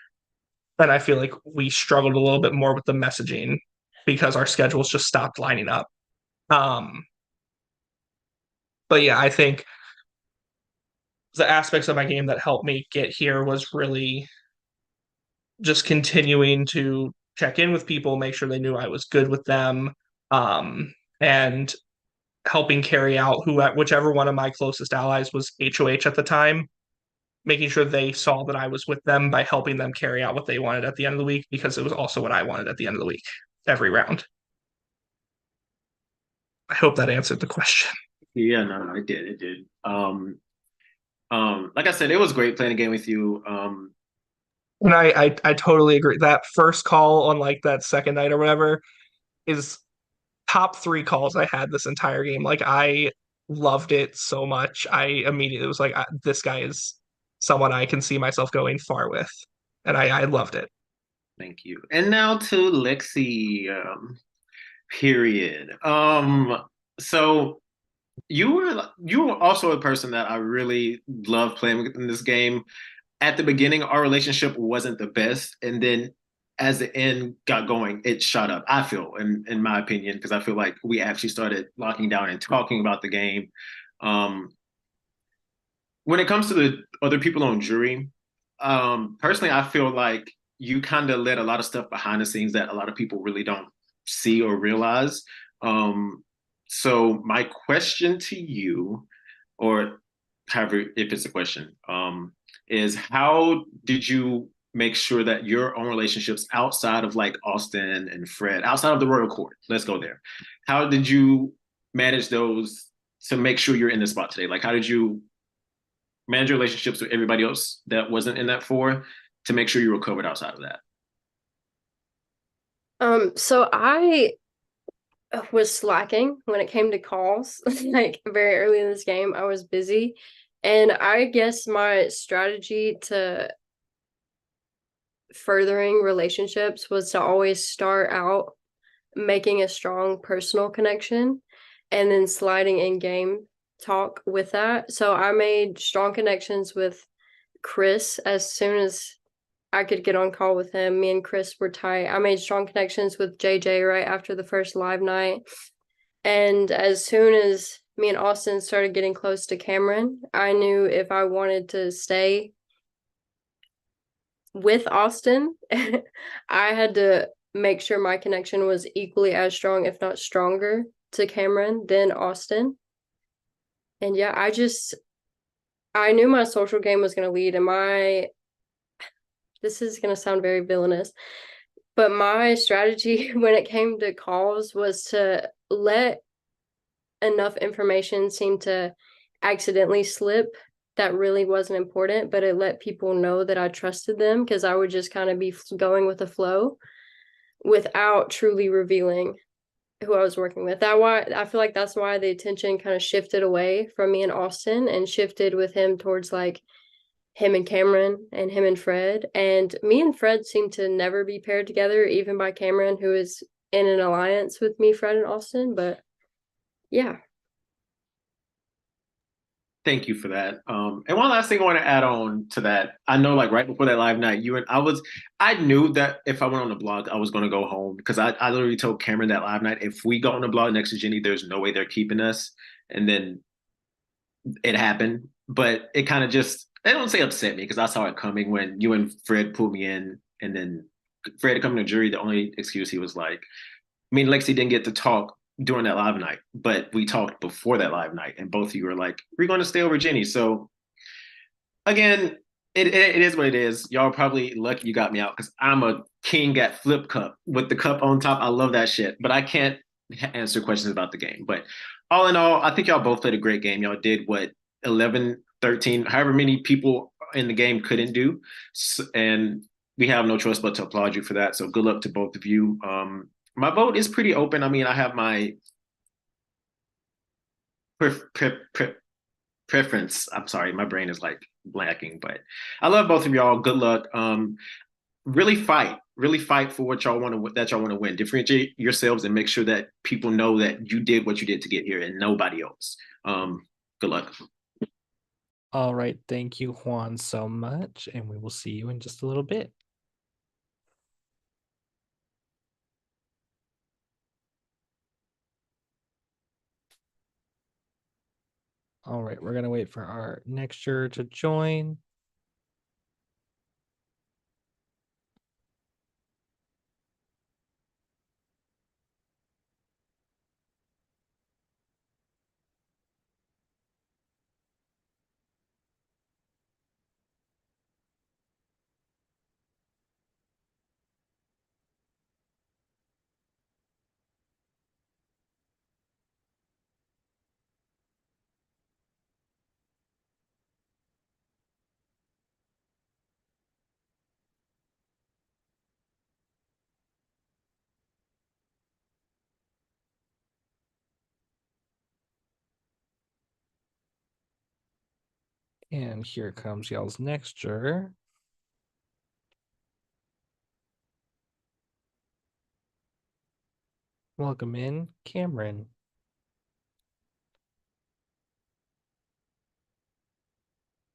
And I feel like we struggled a little bit more with the messaging because our schedules just stopped lining up. But yeah, I think the aspects of my game that helped me get here was really just continuing to check in with people, make sure they knew I was good with them, and helping carry out whichever one of my closest allies was HOH at the time, making sure they saw that I was with them by helping them carry out what they wanted at the end of the week, because it was also what I wanted at the end of the week, every round. I hope that answered the question. Yeah, no, it did. It did. Like I said, it was great playing a game with you. And I totally agree. That first call on like that second night or whatever is top 3 calls I had this entire game. Like I loved it so much. I immediately was like, this guy is someone I can see myself going far with. And I loved it. Thank you. And now to Lexi, period. So you were also a person that I really loved playing with in this game. At the beginning, our relationship wasn't the best, and then as the end got going, it shot up. I feel, in my opinion, because I feel like we actually started locking down and talking about the game. When it comes to the other people on jury, personally, I feel like you kind of let a lot of stuff behind the scenes that a lot of people really don't see or realize. So my question to you, or however, if it's a question, is how did you make sure that your own relationships outside of like Austin and Fred, outside of the Royal Court, let's go there. How did you manage those to make sure you're in the spot today? Like, how did you manage your relationships with everybody else that wasn't in that 4 to make sure you were covered outside of that? So I was slacking when it came to calls. Like very early in this game, I was busy. And I guess my strategy to furthering relationships was to always start out making a strong personal connection and then sliding in game talk with that. So I made strong connections with Chris as soon as I could get on call with him. Me and Chris were tight. I made strong connections with JJ right after the first live night. And as soon as me and Austin started getting close to Cameron, I knew if I wanted to stay with Austin, I had to make sure my connection was equally as strong, if not stronger, to Cameron than Austin. And yeah, I knew my social game was going to lead, and this is going to sound very villainous, but my strategy when it came to calls was to let enough information seem to accidentally slip that really wasn't important, but it let people know that I trusted them, because I would just kind of be going with the flow without truly revealing who I was working with. I feel like that's why the attention kind of shifted away from me and Austin and shifted with him towards like him and Cameron and him and Fred. And me and Fred seem to never be paired together, even by Cameron, who is in an alliance with me, Fred, and Austin. But yeah. Thank you for that. And one last thing I want to add on to that. I know like right before that live night, I knew that if I went on the blog, I was going to go home, because I literally told Cameron that live night, if we go on the blog next to Jenny, there's no way they're keeping us. And then it happened, but it kind of just, I don't say upset me, because I saw it coming when you and Fred pulled me in, and then Fred coming to jury. The only excuse he was like, me and Lexi didn't get to talk during that live night, but we talked before that live night, and both of you were like, we're going to stay over Jenny. So again, it is what it is. Y'all are probably lucky you got me out, because I'm a king at Flip Cup with the cup on top. I love that shit, but I can't answer questions about the game. But all in all, I think y'all both played a great game. Y'all did what 11, 13, however many people in the game couldn't do, and we have no choice but to applaud you for that. So good luck to both of you. My vote is pretty open. I mean, I have my preference. I'm sorry, my brain is like blanking, but I love both of y'all. Good luck. Really fight for what y'all want to win. Differentiate yourselves and make sure that people know that you did what you did to get here and nobody else. Good luck. All right. Thank you, Juan, so much. And we will see you in just a little bit. All right. We're going to wait for our next juror to join. And here comes y'all's next juror. Welcome in, Cameron.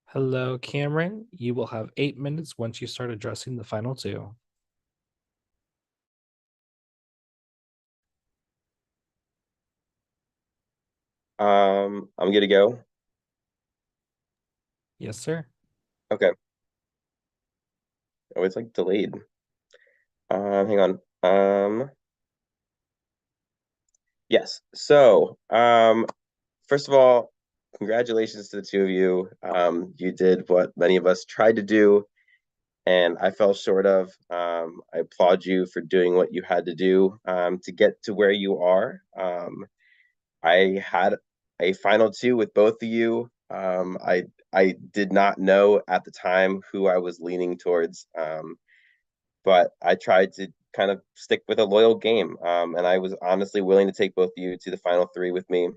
Hello, Cameron. You will have 8 minutes once you start addressing the final two. I'm good to go. Yes, sir. Okay. Oh, it's like delayed. Hang on. Yes. So, first of all, congratulations to the two of you. You did what many of us tried to do, and I fell short of. I applaud you for doing what you had to do to get to where you are. I had a final two with both of you. I did not know at the time who I was leaning towards, but I tried to kind of stick with a loyal game, and I was honestly willing to take both of you to the final three with me.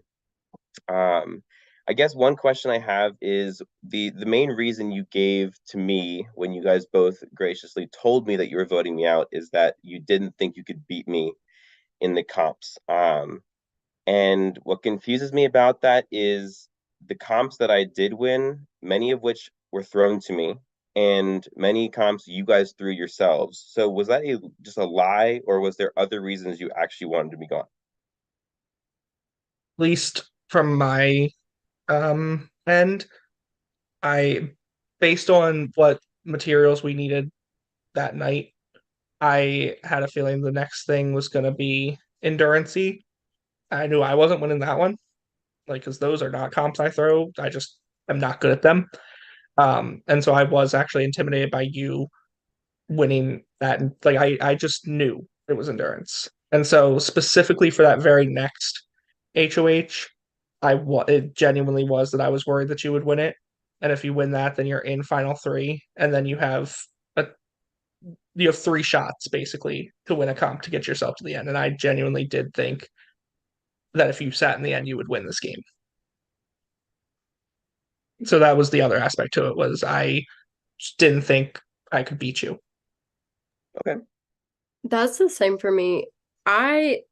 I guess one question I have is the main reason you gave to me when you guys both graciously told me that you were voting me out is that you didn't think you could beat me in the comps. And what confuses me about that is the comps that I did win, many of which were thrown to me, and many comps you guys threw yourselves. So was that just a lie, or was there other reasons you actually wanted to be gone? At least from my end, I based on what materials we needed that night, I had a feeling the next thing was going to be endurancy. I knew I wasn't winning that one, like because those are not comps I throw. I just am not good at them. And so I was actually intimidated by you winning that. Like I just knew it was endurance. And so specifically for that very next HOH, it genuinely was that I was worried that you would win it. And if you win that, then you're in final three, and then you have 3 shots basically to win a comp to get yourself to the end. And I genuinely did think that if you sat in the end, you would win this game. So that was the other aspect to it, was I just didn't think I could beat you. Okay. That's the same for me. I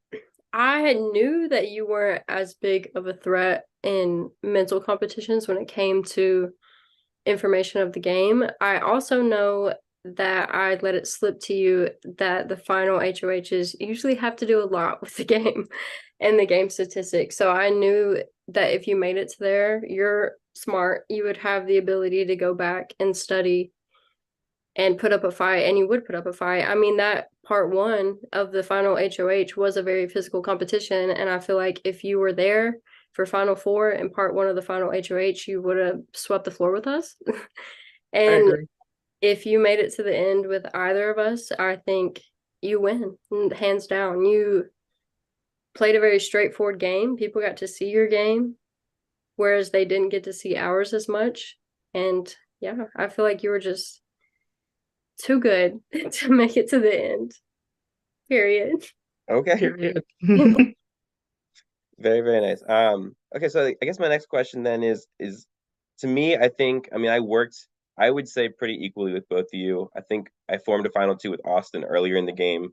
knew that you weren't as big of a threat in mental competitions when it came to information of the game. I also know that I let it slip to you that the final HOHs usually have to do a lot with the game and the game statistics. So I knew that if you made it to there, you're smart. You would have the ability to go back and study and put up a fight, and you would put up a fight. I mean, that part 1 of the final HOH was a very physical competition, and I feel like if you were there for final 4 and part 1 of the final HOH, you would have swept the floor with us. I And agree. if you made it to the end with either of us, I think you win, hands down. You played a very straightforward game. People got to see your game, whereas they didn't get to see ours as much. And yeah, I feel like you were just too good to make it to the end. Period. Okay. Period. Very, very nice. Okay, so I guess my next question then is to me, I think, I mean, I worked, I would say, pretty equally with both of you. I think I formed a final two with Austin earlier in the game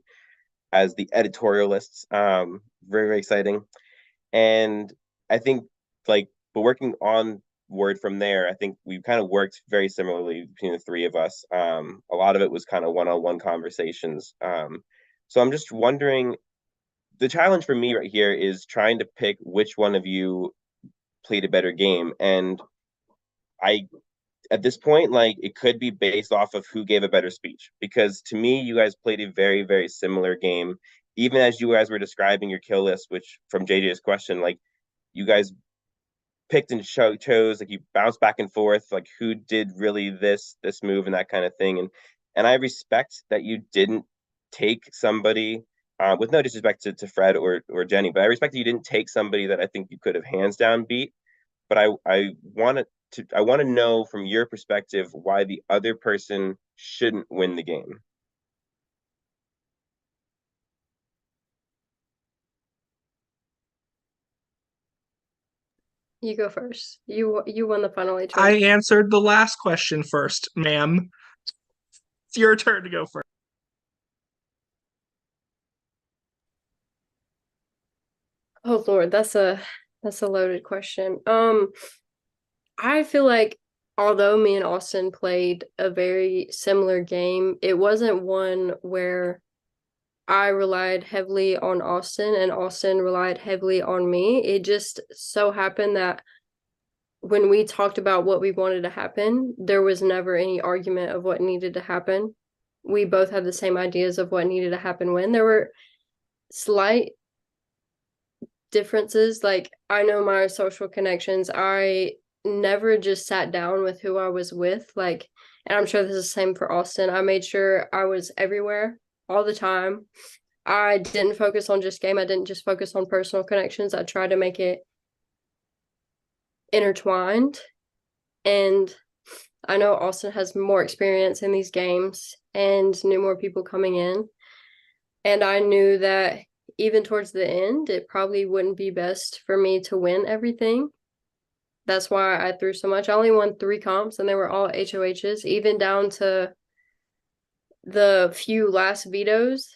as the editorialists. Very, very exciting. And I think but working onward from there, I think we kind of worked very similarly between the three of us. A lot of it was kind of one-on-one conversations. So I'm just wondering, the challenge for me right here is trying to pick which one of you played a better game. And at this point, it could be based off of who gave a better speech. Because to me, you guys played a very, very similar game. Even as you guys were describing your kill list, which from JJ's question, you guys picked and chose, you bounced back and forth, who did really this move and that kind of thing. And I respect that you didn't take somebody, with no disrespect to Fred or Jenny, but I respect that you didn't take somebody that I think you could have hands down beat. But I want to know from your perspective why the other person shouldn't win the game. You go first. You won the final HOH. I answered the last question first, ma'am. It's your turn to go first. Oh Lord, that's a loaded question. I feel like although me and Austin played a very similar game, it wasn't one where I relied heavily on Austin and Austin relied heavily on me. It just so happened that when we talked about what we wanted to happen, there was never any argument of what needed to happen. We both had the same ideas of what needed to happen when. There were slight differences. I know my social connections. I never just sat down with who I was with. And I'm sure this is the same for Austin. I made sure I was everywhere all the time. I didn't focus on just game. I didn't just focus on personal connections. I tried to make it intertwined. And I know Austin has more experience in these games and knew more people coming in. And I knew that even towards the end, it probably wouldn't be best for me to win everything. That's why I threw so much. I only won 3 comps and they were all HOHs, even down to the few last vetoes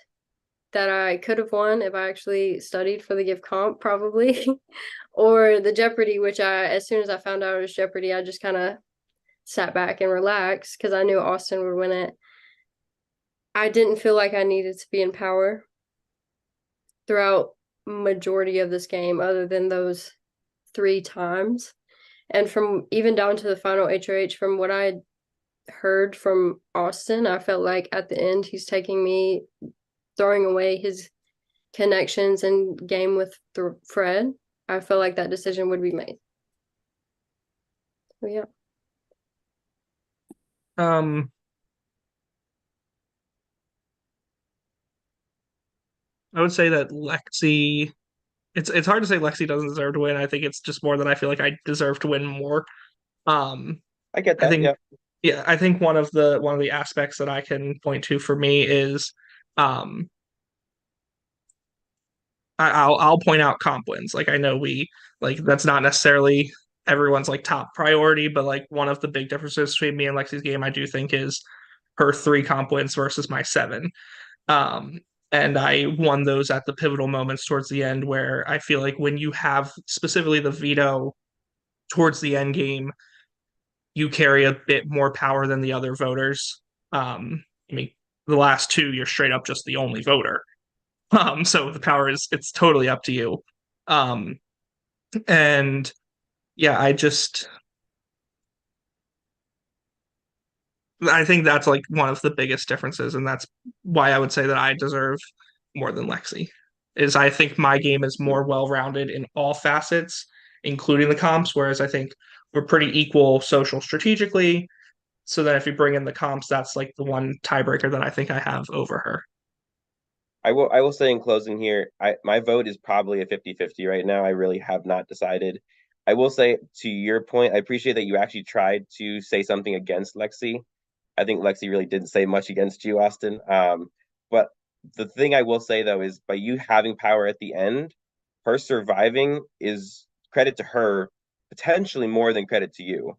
that I could have won if I actually studied for the gift comp, probably. Or the Jeopardy, which as soon as I found out it was Jeopardy, I just kind of sat back and relaxed because I knew Austin would win it. I didn't feel like I needed to be in power throughout majority of this game other than those 3 times. And from even down to the final HOH, from what I heard from Austin, I felt like at the end he's taking me, throwing away his connections and game with Fred. I felt like that decision would be made. So, yeah. I would say that Lexi, it's hard to say Lexi doesn't deserve to win. I think it's just more than I feel like I deserve to win more. I get that. I think, yeah, I think one of the aspects that I can point to for me is I'll point out comp wins. I know that's not necessarily everyone's top priority, but one of the big differences between me and Lexi's game, I do think, is her 3 comp wins versus my 7. And I won those at the pivotal moments towards the end where I feel like when you have specifically the veto towards the end game, you carry a bit more power than the other voters. I mean, the last 2, you're straight up just the only voter. So the power it's totally up to you. And yeah, I think that's one of the biggest differences, and that's why I would say that I deserve more than Lexi. Is I think my game is more well-rounded in all facets, including the comps, whereas I think we're pretty equal social strategically, So then if you bring in the comps, that's like the one tiebreaker that I think I have over her. I will say in closing here, my vote is probably a 50-50 right now. I really have not decided. I will say, to your point, I appreciate that you actually tried to say something against Lexi. I think Lexi really didn't say much against you, Austin. But the thing I will say though is by you having power at the end, her surviving is credit to her, potentially more than credit to you.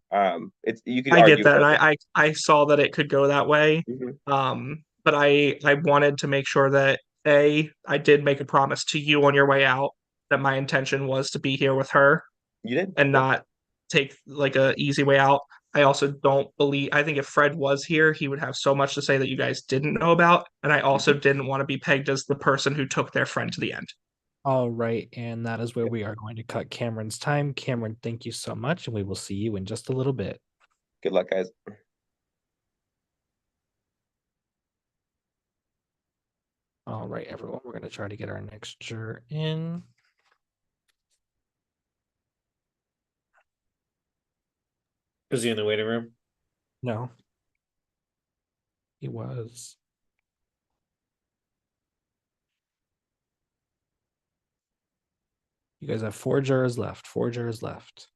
It's you could I get argue that, and both. I saw that it could go that way. Mhm. But I wanted to make sure that I did make a promise to you on your way out that my intention was to be here with her You did. and Yeah. not take like a easy way out. I also don't believe, I think if Fred was here, he would have so much to say that you guys didn't know about. And I also didn't want to be pegged as the person who took their friend to the end. All right, and that is where we are going to cut Cameron's time. Cameron, thank you so much, and we will see you in just a little bit. Good luck, guys. All right, everyone, we're going to try to get our next juror in. Is he in the waiting room? No. He was. You guys have 4 jurors left. 4 jurors left.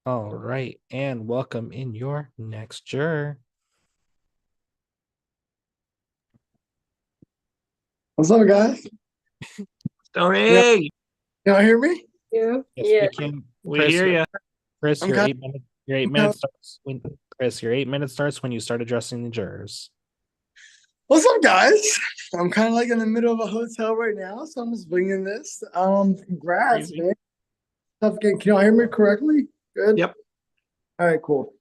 All right, and welcome in your next juror. What's up, guys? Stoney, Y'all hear me? Yeah. Yes, Yeah. we can. we Chris, hear you. Chris, I'm your kinda- 8 minutes. Your 8 I'm minutes starts when Chris. Your 8 minutes starts when you start addressing the jurors. What's up, guys? I'm kind of like in the middle of a hotel right now, so I'm just winging this. Congrats, Crazy. man. Tough game. Can y'all hear me correctly? Good. Yep. All right, cool.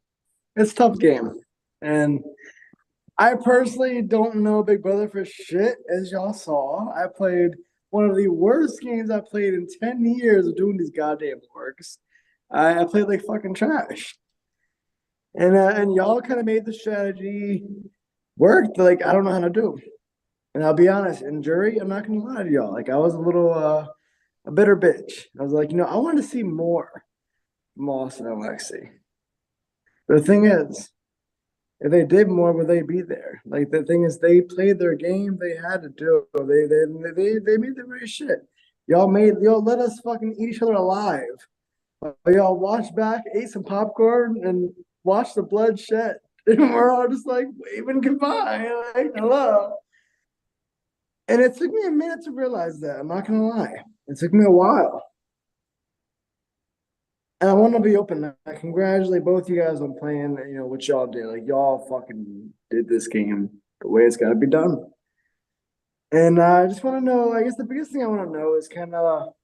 It's a tough game, and I personally don't know Big Brother for shit, as y'all saw. I played one of the worst games I played in 10 years of doing these goddamn works. I played like fucking trash. And y'all kind of made the strategy work that, like, I don't know how to do. And I'll be honest, in jury, I'm not gonna lie to y'all. Like, I was a little a bitter bitch. I was like, I want to see more from Austin and Lexi. But the thing is, if they did more, would they be there? Like, the thing is, they played their game. They had to do it. They made the right shit. Y'all let us fucking eat each other alive. Y'all watched back, ate some popcorn, and watched the blood shed. And we're all just like waving goodbye, like hello. And it took me a minute to realize that. I'm not gonna lie. It took me a while. And I want to be open. I congratulate both you guys on playing, what y'all did. Like, y'all fucking did this game the way it's got to be done. And I just want to know, I guess the biggest thing I want to know is kind of,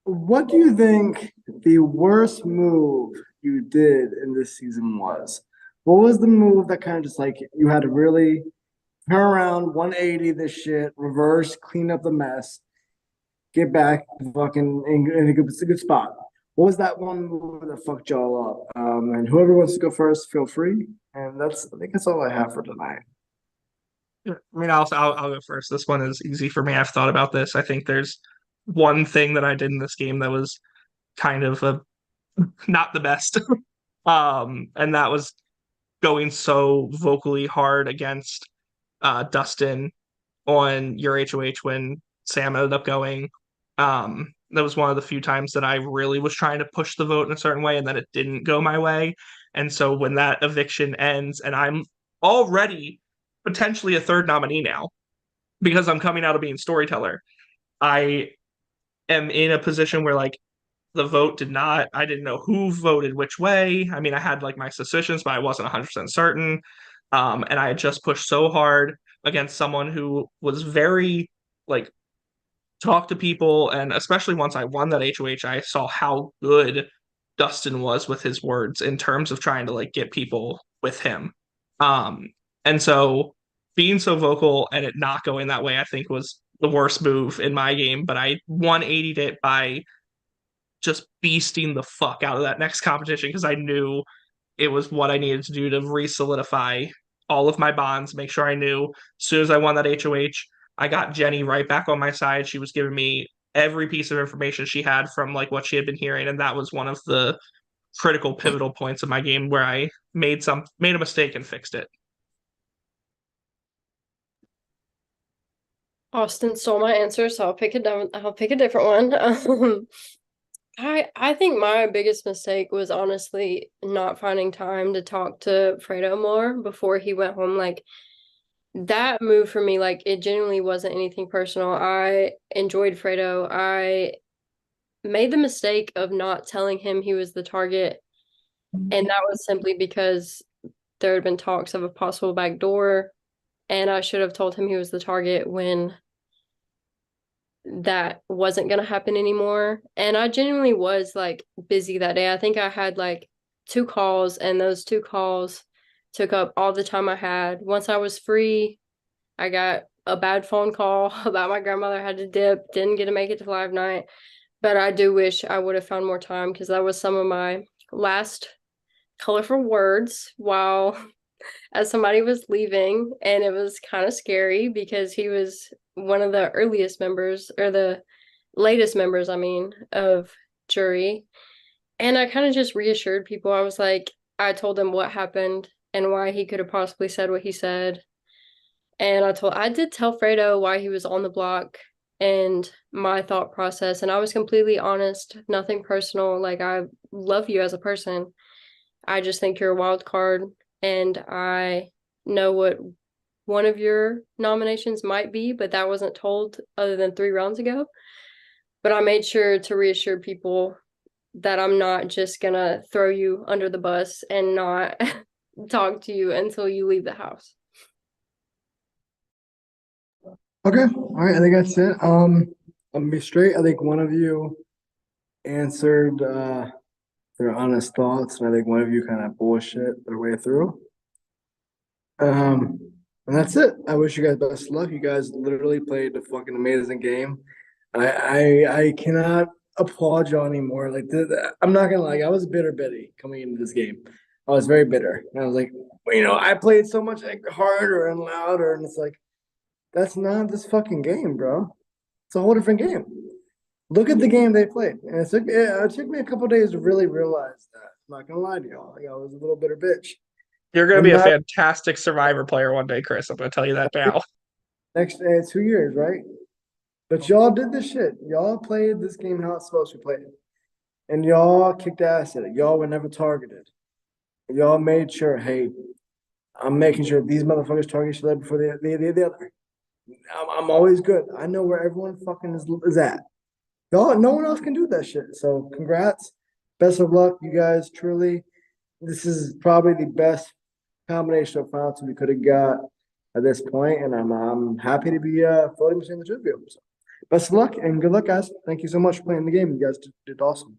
what do you think the worst move you did in this season was? What was the move that kind of just like you had to really turn around 180 this shit, reverse, clean up the mess, get back fucking in a good spot? What was that one move that fucked y'all up? And whoever wants to go first, feel free. And I think that's all I have for tonight. I mean, I'll go first. This one is easy for me. I've thought about this. I think there's one thing that I did in this game that was kind of not the best. And that was going so vocally hard against Dustin on your HOH when Sam ended up going. That was one of the few times that I really was trying to push the vote in a certain way and then it didn't go my way. And so when that eviction ends and I'm already potentially a third nominee now because I'm coming out of being storyteller, I am in a position where like the vote I didn't know who voted which way. I mean, I had like my suspicions, but I wasn't 100% certain. And I had just pushed so hard against someone who was very like talk to people. And especially once I won that HOH, I saw how good Dustin was with his words in terms of trying to like get people with him. And so being so vocal and it not going that way, I think was the worst move in my game. But I 180'd it by just beasting the fuck out of that next competition because I knew it was what I needed to do to re-solidify all of my bonds, make sure I knew. As soon as I won that HOH, I got Jenny right back on my side. She was giving me every piece of information she had from like what she had been hearing, and that was one of the critical pivotal points of my game where I made a mistake and fixed it. Austin stole my answer, so I'll pick a different one. I think my biggest mistake was honestly not finding time to talk to Fredo more before he went home. Like that move for me, like it genuinely wasn't anything personal. I enjoyed Fredo. I made the mistake of not telling him he was the target, and that was simply because there had been talks of a possible backdoor, and I should have told him he was the target when that wasn't going to happen anymore. And I genuinely was like busy that day. I think I had like 2 calls, and those 2 calls took up all the time I had. Once I was free, I got a bad phone call about my grandmother had to dip, didn't get to make it to live night. But I do wish I would have found more time, because that was some of my last colorful words while as somebody was leaving, and it was kind of scary because he was one of the earliest members, or the latest members, I mean, of jury. And I kind of just reassured people. I was like, I told him what happened and why he could have possibly said what he said. And I did tell Fredo why he was on the block and my thought process. And I was completely honest, nothing personal. Like, I love you as a person. I just think you're a wild card. And I know what one of your nominations might be, but that wasn't told other than 3 rounds ago. But I made sure to reassure people that I'm not just gonna throw you under the bus and not talk to you until you leave the house. Okay, all right, I think that's it. I'm gonna be straight. I think one of you answered their honest thoughts, and I think one of you kind of bullshit their way through. And that's it. I wish you guys best of luck. You guys literally played a fucking amazing game. I cannot applaud y'all anymore. Like, I'm not gonna lie, I was bitter Betty coming into this game. I was very bitter. And I was like, I played so much like harder and louder, and it's like, that's not this fucking game, bro. It's a whole different game. Look at the game they played. And it took me a couple days to really realize that. I'm not gonna lie to y'all. Like, I was a little bitter bitch. You're going to be a fantastic Survivor player one day, Chris. I'm going to tell you that now. Next 2 years, right? But y'all did this shit. Y'all played this game how it's supposed to be played. And y'all kicked ass at it. Y'all were never targeted. Y'all made sure, hey, I'm making sure these motherfuckers target each other before the other. I'm always good. I know where everyone fucking is at. Y'all, no one else can do that shit. So congrats. Best of luck, you guys. Truly, this is probably the best combination of finals we could have got at this point, and I'm happy to be floating between the two of you. So best of luck and good luck, guys. Thank you so much for playing the game. You guys did awesome.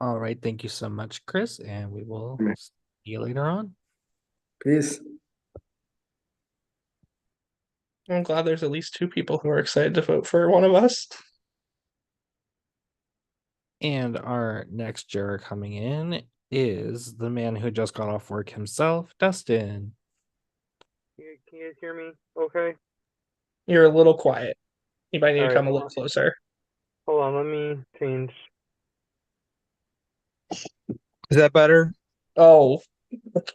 All right, thank you so much, Chris, and we will see you later on. Peace. I'm glad there's at least 2 people who are excited to vote for one of us. And our next juror coming in is the man who just got off work himself, Dustin. Can you guys hear me okay? You're a little quiet. You might need to All come right. a little closer. Hold on, let me change. Is that better? Oh,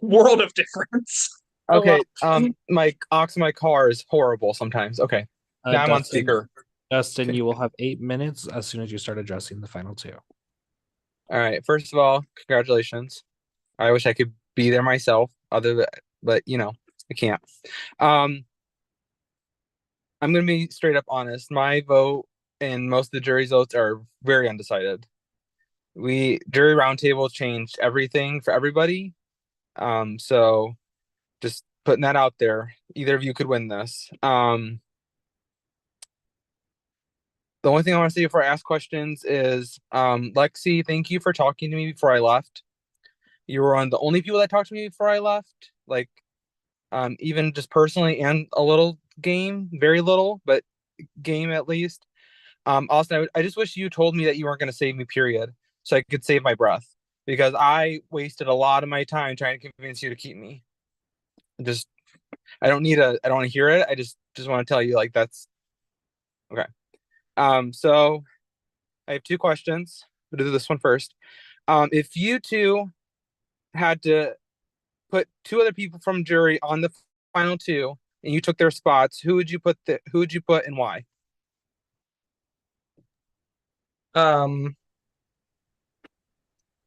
world of difference. Okay. My aux in my car is horrible sometimes. Okay. Now I'm on speaker. Dustin, you will have 8 minutes as soon as you start addressing the final 2. All right. First of all, congratulations. I wish I could be there myself, but I can't. I'm gonna be straight up honest. My vote and most of the jury's votes are very undecided. Jury roundtable changed everything for everybody. So just putting that out there. Either of you could win this. The only thing I want to say before I ask questions is, Lexi, thank you for talking to me before I left. You were one of the only people that talked to me before I left. Like, even just personally and a little game, very little, but game at least. Austin, I just wish you told me that you weren't going to save me, period, so I could save my breath. because I wasted a lot of my time trying to convince you to keep me. I don't want to hear it. I just want to tell you, like, that's okay. So I have 2 questions. We'll do this one first. If you two had to put 2 other people from jury on the final 2 and you took their spots, who would you put and why?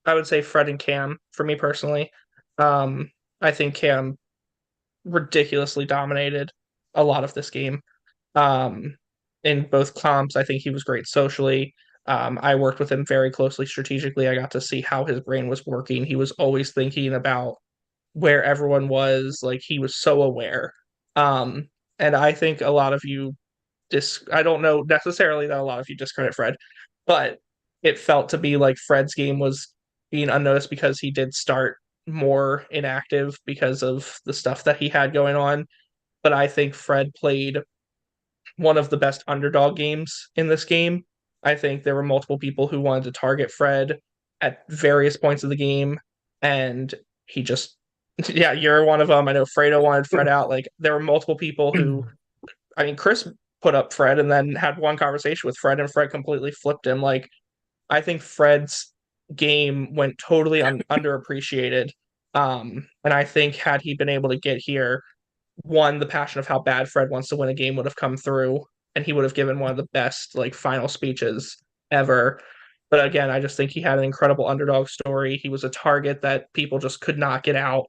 I would say Fred and Cam for me personally. I think Cam ridiculously dominated a lot of this game. In both comps, I think he was great socially. I worked with him very closely strategically. I got to see how his brain was working. He was always thinking about where everyone was. Like, he was so aware. And I think a lot of you I don't know necessarily that a lot of you discredit Fred, but it felt to be like Fred's game was being unnoticed because he did start more inactive because of the stuff that he had going on. But I think Fred played one of the best underdog games in this game. I think there were multiple people who wanted to target Fred at various points of the game, and he just, yeah, you're one of them. I know Fredo wanted Fred out. Like, there were multiple people who, I mean, Chris put up Fred and then had one conversation with Fred, and Fred completely flipped him. Like, I think Fred's game went totally underappreciated. And I think had he been able to get here, one, the passion of how bad Fred wants to win a game would have come through, and he would have given one of the best, like, final speeches ever. But again, I just think he had an incredible underdog story. He was a target that people just could not get out.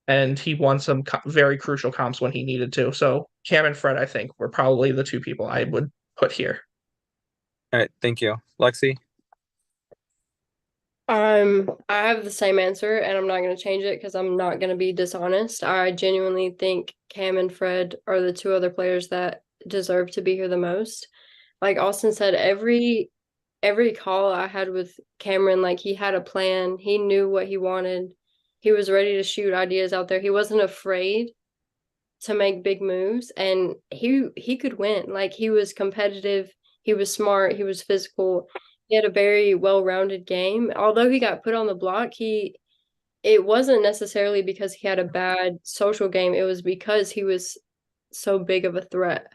And he won some very crucial comps when he needed to. So Cam and Fred, I think, were probably the 2 people I would put here. All right, thank you. Lexi? I have the same answer, and I'm not going to change it because I'm not going to be dishonest. I genuinely think Cam and Fred are the 2 other players that deserve to be here the most. Like Austin said, every call I had with Cameron, like, he had a plan. He knew what he wanted. He was ready to shoot ideas out there. He wasn't afraid to make big moves, and he could win. Like, he was competitive. He was smart. He was physical. He had a very well-rounded game. Although he got put on the block, it wasn't necessarily because he had a bad social game. It was because he was so big of a threat.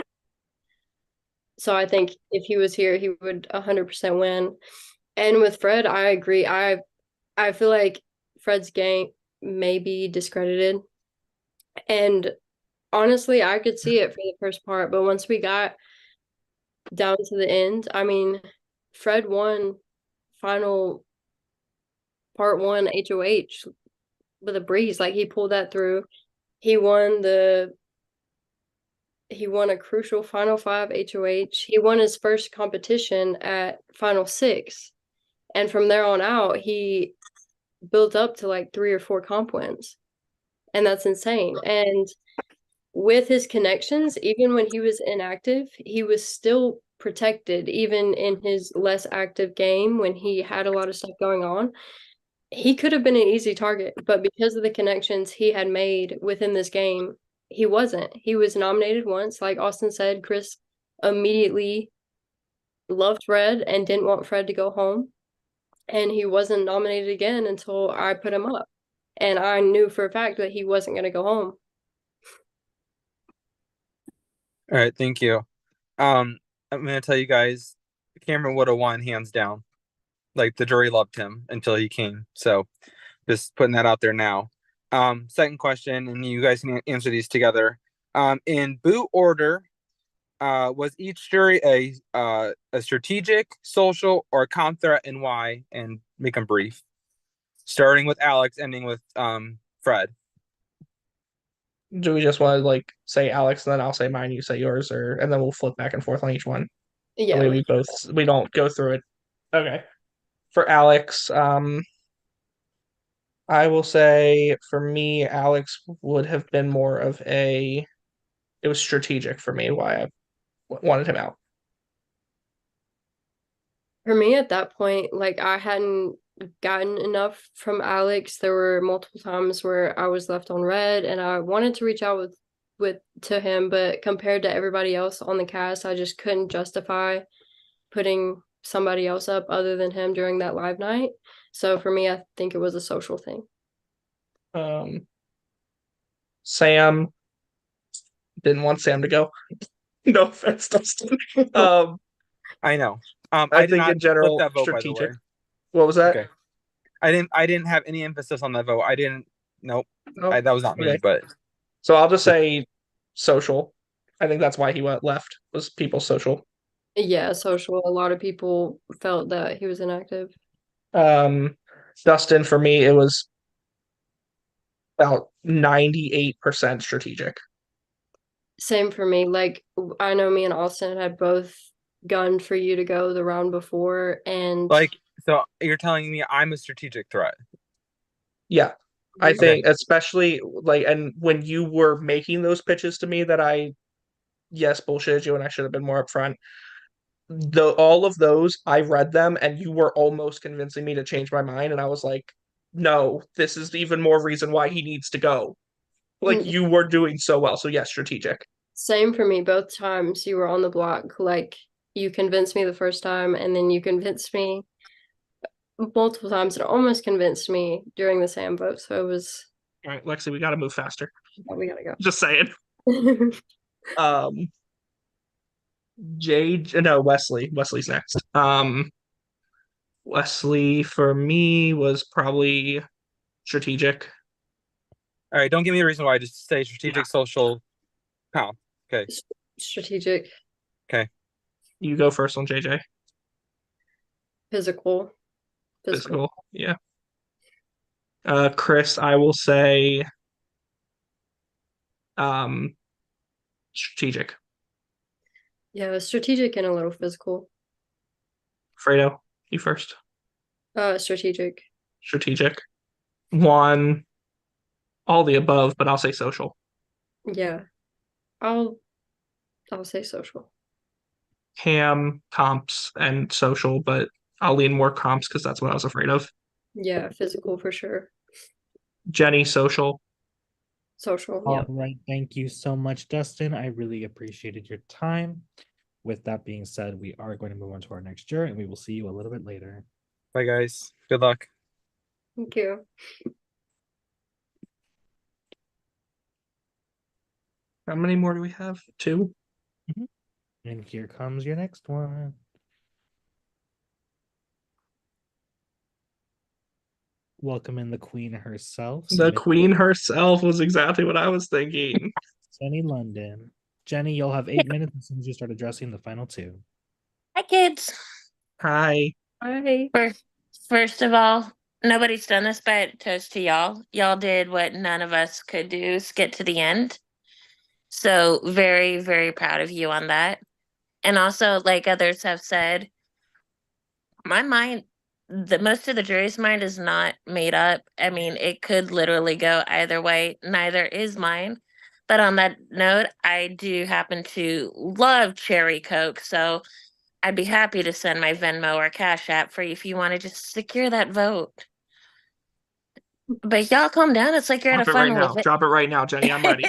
So I think if he was here, he would 100% win. And with Fred, I agree. I feel like Fred's game may be discredited. And honestly, I could see it for the first part, but once we got down to the end, I mean, Fred won final part 1 HOH with a breeze. Like, he pulled that through. He won a crucial final 5 HOH. He won his first competition at final 6. And from there on out, he built up to like 3 or 4 comp wins. And that's insane. And with his connections, even when he was inactive, he was still protected. Even in his less active game, when he had a lot of stuff going on, he could have been an easy target, but because of the connections he had made within this game, he wasn't. He was nominated once. Like Austin said, Chris immediately loved Fred and didn't want Fred to go home. And he wasn't nominated again until I put him up. And I knew for a fact that he wasn't going to go home. All right, thank you. I'm going to tell you guys, Cameron would have won hands down. Like, the jury loved him until he came. So just putting that out there now. Second question, and you guys can answer these together. In boot order, was each jury a strategic, social, or comp threat, and why? And make them brief. Starting with Alex, ending with Fred. Do we just want to, like, say Alex and then I'll say mine, you say yours, and then we'll flip back and forth on each one? Yeah. We don't go through it. Okay. For Alex, I will say for me, Alex would have been more of it was strategic for me why I wanted him out. For me at that point, like, I hadn't gotten enough from Alex. There were multiple times where I was left on red and I wanted to reach out to him, but compared to everybody else on the cast, I just couldn't justify putting somebody else up other than him during that live night. So for me, I think it was a social thing. Sam didn't want Sam to go. No offense, Dustin. I know. I I did think not in general, flip that vote, by the strategic. way. What was that? Okay. I didn't have any emphasis on that vote. I didn't. Nope. No? That was not me. Okay. But So I'll just say social. I think that's why he went left, was people's social. Yeah, social. A lot of people felt that he was inactive. Dustin, for me, it was about 98% strategic. Same for me. Like, I know me and Austin had both gunned for you to go the round before, and like, so you're telling me I'm a strategic threat? Yeah. I Okay. think especially like, and when you were making those pitches to me that I, yes, bullshitted you and I should have been more upfront. All of those, I read them and you were almost convincing me to change my mind. And I was like, no, this is even more reason why he needs to go. Like, you were doing so well. So yes, strategic. Same for me. Both times you were on the block. Like, you convinced me the first time, and then you convinced me multiple times and almost convinced me during the Sam vote. So it was, All right, Lexi, we got to move faster. we gotta go. Just saying. Wesley's next. Wesley for me was probably strategic. All right, don't give me a reason why. Just say strategic, social. How? Okay. Strategic. Okay. You go first on JJ. Physical. Physical. Yeah. Chris, I will say strategic. Yeah, strategic and a little physical. Fredo, you first. Strategic. Strategic. Juan, all the above, but I'll say social. Yeah. I'll say social. Cam, comps, and social, but I'll lean more comps because that's what I was afraid of. Yeah, physical for sure. Jenny, social. Social. All Yeah. right. Thank you so much, Dustin. I really appreciated your time. With that being said, we are going to move on to our next juror, and we will see you a little bit later. Bye, guys. Good luck. Thank you. How many more do we have? 2? And here comes your next one. Welcome in the queen herself. The queen herself was exactly what I was thinking. Jenny London. Jenny, you'll have 8 minutes as soon as you start addressing the final 2. Hi, kids. Hi. Hi. First of all, nobody's done this, but toast to y'all. Y'all did what none of us could do, is get to the end. So very, very proud of you on that. And also, like others have said, my mind, most of the jury's mind is not made up. I mean, it could literally go either way. Neither is mine. But on that note, I do happen to love cherry Coke, so I'd be happy to send my Venmo or Cash App for you if you want to just secure that vote. But y'all calm down. It's like you're Drop at a it right final now. Drop it right now, Jenny. I'm ready.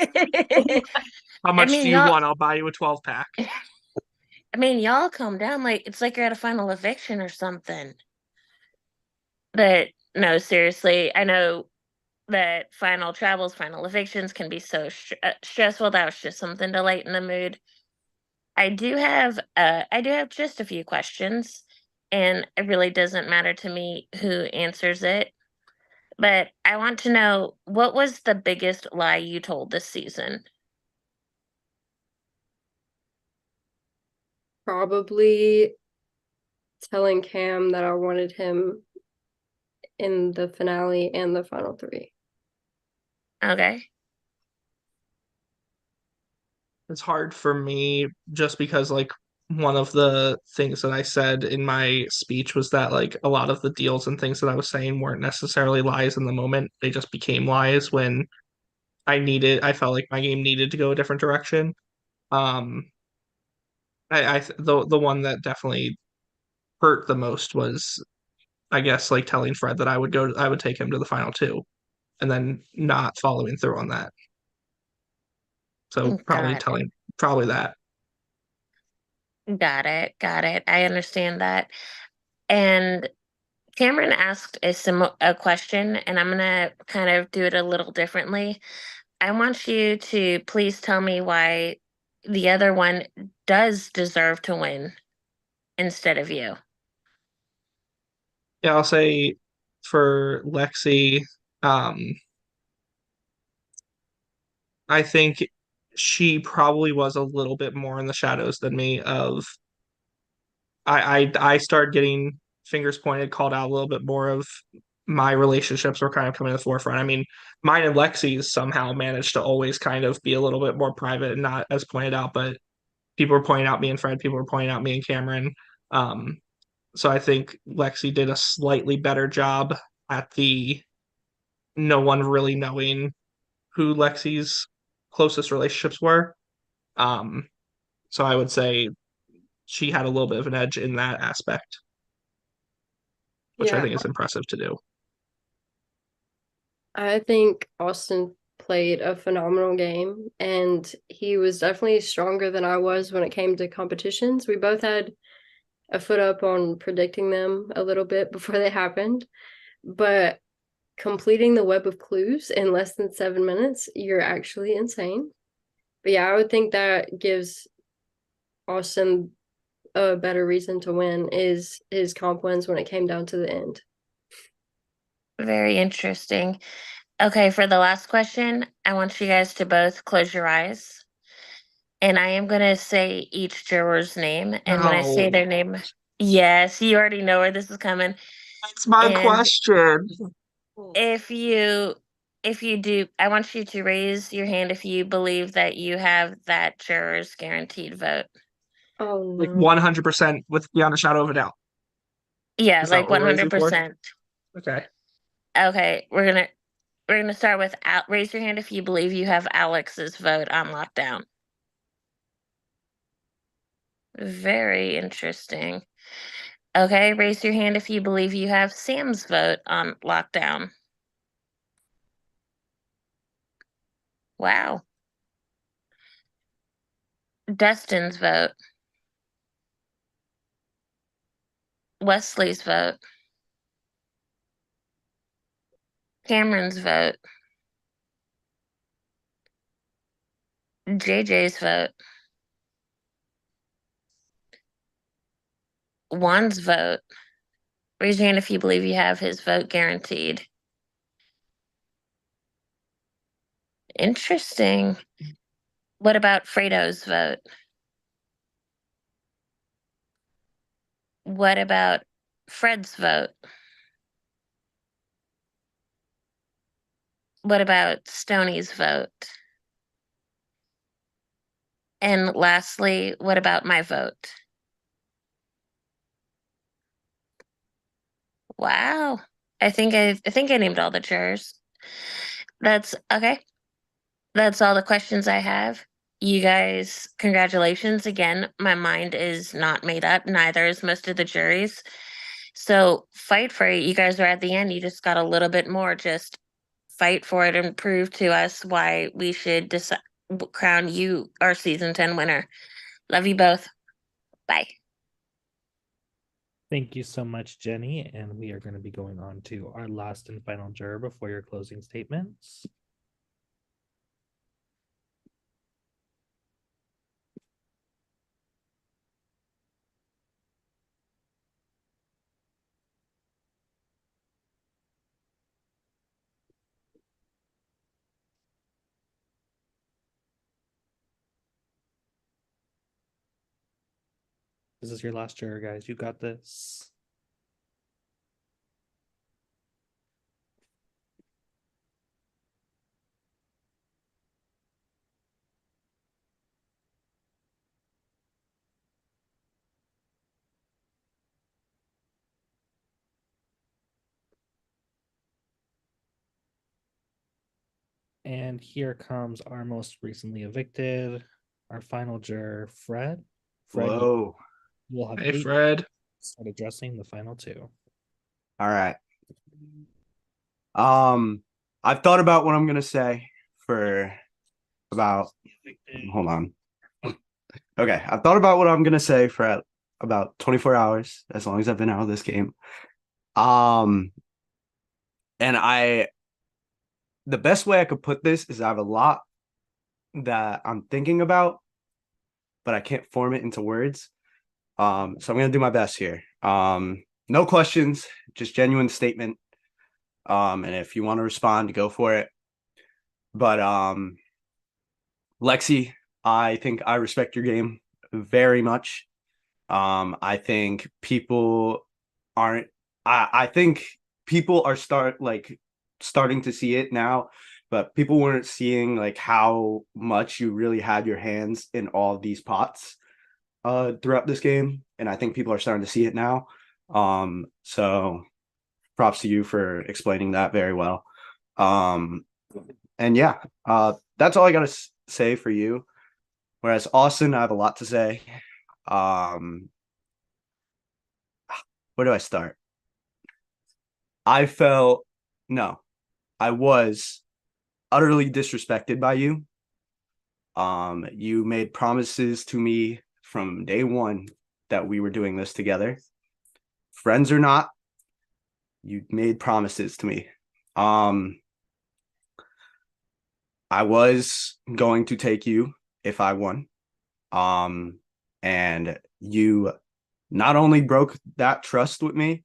How much mean, do you y'all- want? I'll buy you a 12-pack. I mean, y'all calm down. Like, it's like you're at a final eviction or something. But no, seriously, I know that final travels, final evictions can be so stressful. That was just something to lighten the mood. I do have just a few questions, and it really doesn't matter to me who answers it. But I want to know, what was the biggest lie you told this season? Probably telling Cam that I wanted him in the finale and the final 3. Okay. It's hard for me just because, like, one of the things that I said in my speech was that, like, a lot of the deals and things that I was saying weren't necessarily lies in the moment. They just became lies when I felt like my game needed to go a different direction. The one that definitely hurt the most was, I guess, like telling Fred that I would take him to the final 2 and then not following through on that. So probably Got it. probably that. Got it. Got it. I understand that. And Cameron asked a question, and I'm gonna kind of do it a little differently. I want you to please tell me why the other one does deserve to win instead of you. Yeah, I'll say for Lexi, um, I think she probably was a little bit more in the shadows than me. I started getting fingers pointed, called out a little bit more of my relationships were kind of coming to the forefront. I mean, mine and Lexi's somehow managed to always kind of be a little bit more private and not as pointed out, but people were pointing out me and Fred, people were pointing out me and Cameron. Um, so I think Lexi did a slightly better job at the no one really knowing who Lexi's closest relationships were. Um, so I would say she had a little bit of an edge in that aspect, which I Yeah, think is impressive to do. I think Austin played a phenomenal game, and he was definitely stronger than I was when it came to competitions. We both had a foot up on predicting them a little bit before they happened, but completing the web of clues in less than 7 minutes, you're actually insane. But yeah, I would think that gives Austin a better reason to win is his comp wins when it came down to the end. Very interesting. Okay, for the last question, I want you guys to both close your eyes. And I am going to say each juror's name. And when I say their name, yes, you already know where this is coming. That's my And question. if you do, I want you to raise your hand if you believe that you have that juror's guaranteed vote. Oh Like no. 100% with beyond a shadow of a doubt. Yeah, Is that like what we're raising for? 100%. Okay. Okay, we're gonna start with raise your hand if you believe you have Alex's vote on lockdown. Very interesting. Okay, raise your hand if you believe you have Sam's vote on lockdown. Wow. Dustin's vote. Wesley's vote. Cameron's vote. JJ's vote. Juan's vote. Raise your hand if you believe you have his vote guaranteed. Interesting. What about Fredo's vote? What about Fred's vote? What about Stoney's vote? And lastly, what about my vote? Wow. I think I named all the jurors. That's okay. That's all the questions I have. You guys, congratulations again. My mind is not made up, neither is most of the juries. So fight for it. You guys are at the end. You just got a little bit more. Just fight for it and prove to us why we should crown you our season 10 winner. Love you both. Bye. Thank you so much, Jenny. And we are going to be going on to our last and final juror before your closing statements. This is your last juror, guys. You got this. And here comes our most recently evicted, our final juror, Fred. Fred, Whoa. We'll have Hey, Fred. Start addressing the final two. All right. I've thought about what I'm gonna say for about hold on. Okay, I've thought about what I'm gonna say for about 24 hours, as long as I've been out of this game. Um, and the best way I could put this is I have a lot that I'm thinking about, but I can't form it into words. So I'm gonna do my best here. No questions, just genuine statement. And if you want to respond, go for it. But Lexi, I think I respect your game very much. I think people aren't. I think people are starting to see it now, but people weren't seeing like how much you really had your hands in all these pots throughout this game, and I think people are starting to see it now. So props to you for explaining that very well. And yeah, that's all I gotta say for you. Whereas Austin, I have a lot to say. Where do I start? I was utterly disrespected by you. You made promises to me from day one that we were doing this together. Friends or not, you made promises to me. I was going to take you if I won. And you not only broke that trust with me,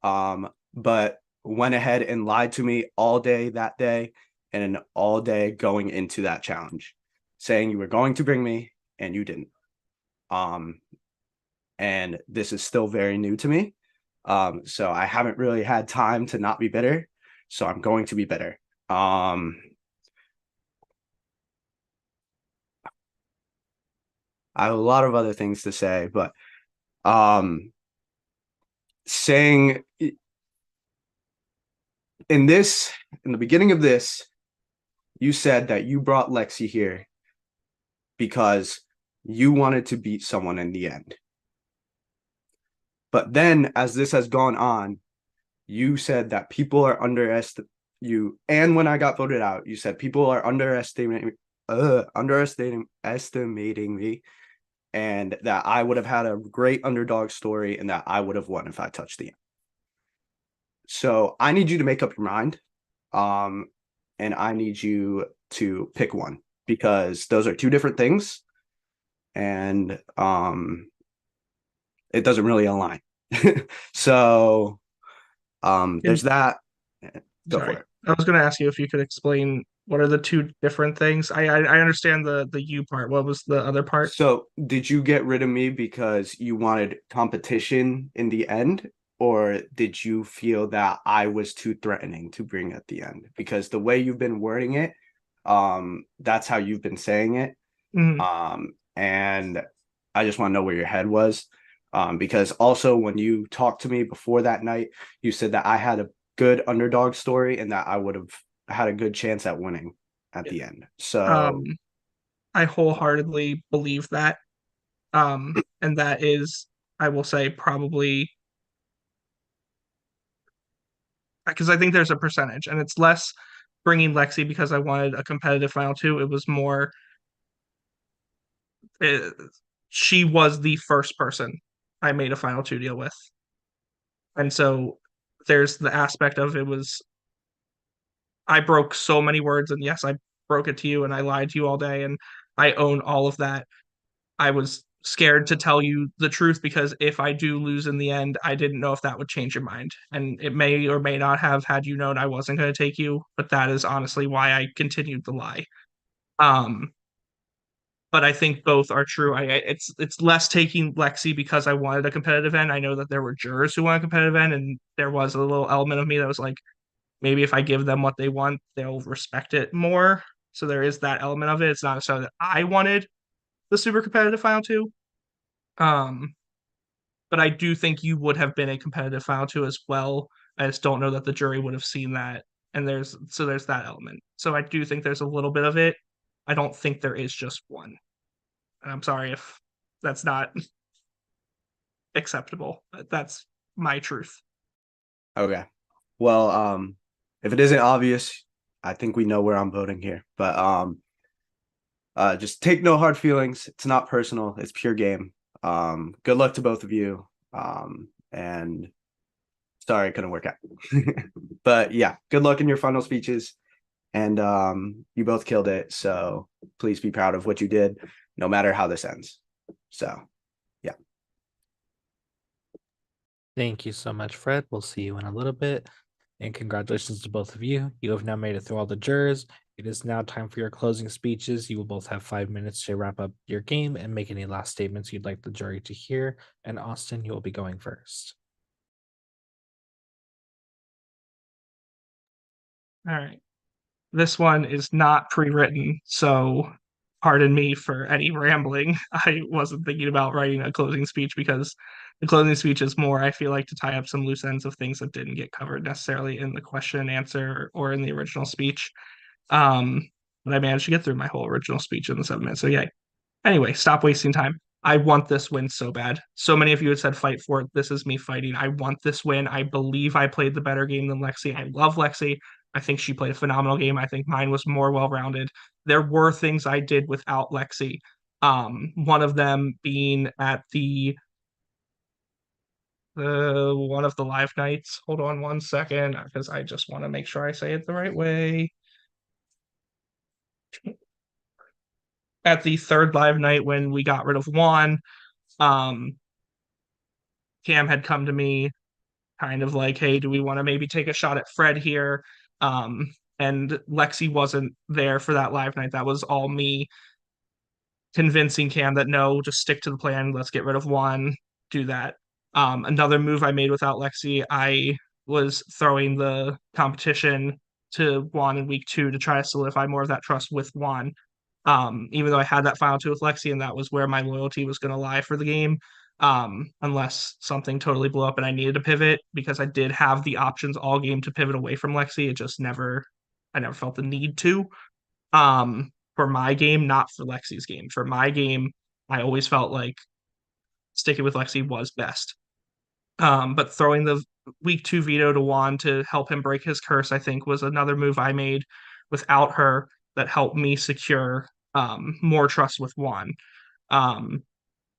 but went ahead and lied to me all day that day and all day going into that challenge, saying you were going to bring me and you didn't. And this is still very new to me. So I haven't really had time to not be bitter. So I'm going to be bitter. I have a lot of other things to say, but saying in the beginning of this, you said that you brought Lexi here because you wanted to beat someone in the end. But then as this has gone on, you said that people are underestimating you. And when I got voted out, you said people are underestimating me, and that I would have had a great underdog story and that I would have won if I touched the end. So I need you to make up your mind. And I need you to pick one because those are two different things. And it doesn't really align. So there's that. Go Sorry. for it. I was going to ask you if you could explain what are the two different things. I understand the you part. What was the other part? So did you get rid of me because you wanted competition in the end? Or did you feel that I was too threatening to bring at the end? Because the way you've been wording it, that's how you've been saying it. Mhm. And I just want to know where your head was. Because also when you talked to me before that night, you said that I had a good underdog story and that I would have had a good chance at winning at the end. So I wholeheartedly believe that. And that is, I will say, probably because I think there's a percentage, and it's less bringing Lexi because I wanted a competitive final two. It was more, she was the first person I made a final two deal with. And so there's the aspect of it was, I broke so many words, and yes, I broke it to you, and I lied to you all day, and I own all of that. I was scared to tell you the truth because if I do lose in the end, I didn't know if that would change your mind. And it may or may not have had you known I wasn't going to take you, but that is honestly why I continued the lie. But I think both are true. It's less taking Lexi because I wanted a competitive end. I know that there were jurors who wanted a competitive end, and there was a little element of me that was like, maybe if I give them what they want, they'll respect it more. So there is that element of it. It's not necessarily that I wanted the super competitive final two. But I do think you would have been a competitive final two as well. I just don't know that the jury would have seen that. And there's that element. So I do think there's a little bit of it. I don't think there is just one. And I'm sorry if that's not acceptable. But that's my truth. okay. Well, if it isn't obvious, I think we know where I'm voting here. But Just take no hard feelings. It's not personal. It's pure game. Good luck to both of you. And sorry it couldn't work out. But yeah, good luck in your final speeches. And you both killed it. So please be proud of what you did, no matter how this ends. So yeah. Thank you so much, Fred. We'll see you in a little bit. And congratulations to both of you. You have now made it through all the jurors. It is now time for your closing speeches. You will both have 5 minutes to wrap up your game and make any last statements you'd like the jury to hear. And Austin, you will be going first. All right. This one is not pre-written, so pardon me for any rambling. I wasn't thinking about writing a closing speech because the closing speech is more, I feel like, to tie up some loose ends of things that didn't get covered necessarily in the question and answer or in the original speech. But I managed to get through my whole original speech in the 7 minutes, so yay. Anyway, stop wasting time. I want this win so bad. So many of you had said fight for it. This is me fighting. I want this win. I believe I played the better game than Lexi. I love Lexi. I think she played a phenomenal game. I think mine was more well-rounded. There were things I did without Lexi. One of them being at the one of the live nights. Hold on one second, because I just want to make sure I say it the right way. At the third live night when we got rid of Juan, Cam had come to me kind of like, hey, do we want to maybe take a shot at Fred here? And Lexi wasn't there for that live night. That was all me convincing Cam that no, just stick to the plan. Let's get rid of Juan, do that. Another move I made without Lexi, I was throwing the competition to Juan in week 2 to try to solidify more of that trust with Juan. Even though I had that final 2 with Lexi, and that was where my loyalty was going to lie for the game, unless something totally blew up and I needed to pivot, because I did have the options all game to pivot away from Lexi. It just I never felt the need to. For my game, not for Lexi's game. For my game, I always felt like sticking with Lexi was best. But throwing the week 2 veto to Juan to help him break his curse, I think, was another move I made without her that helped me secure more trust with Juan.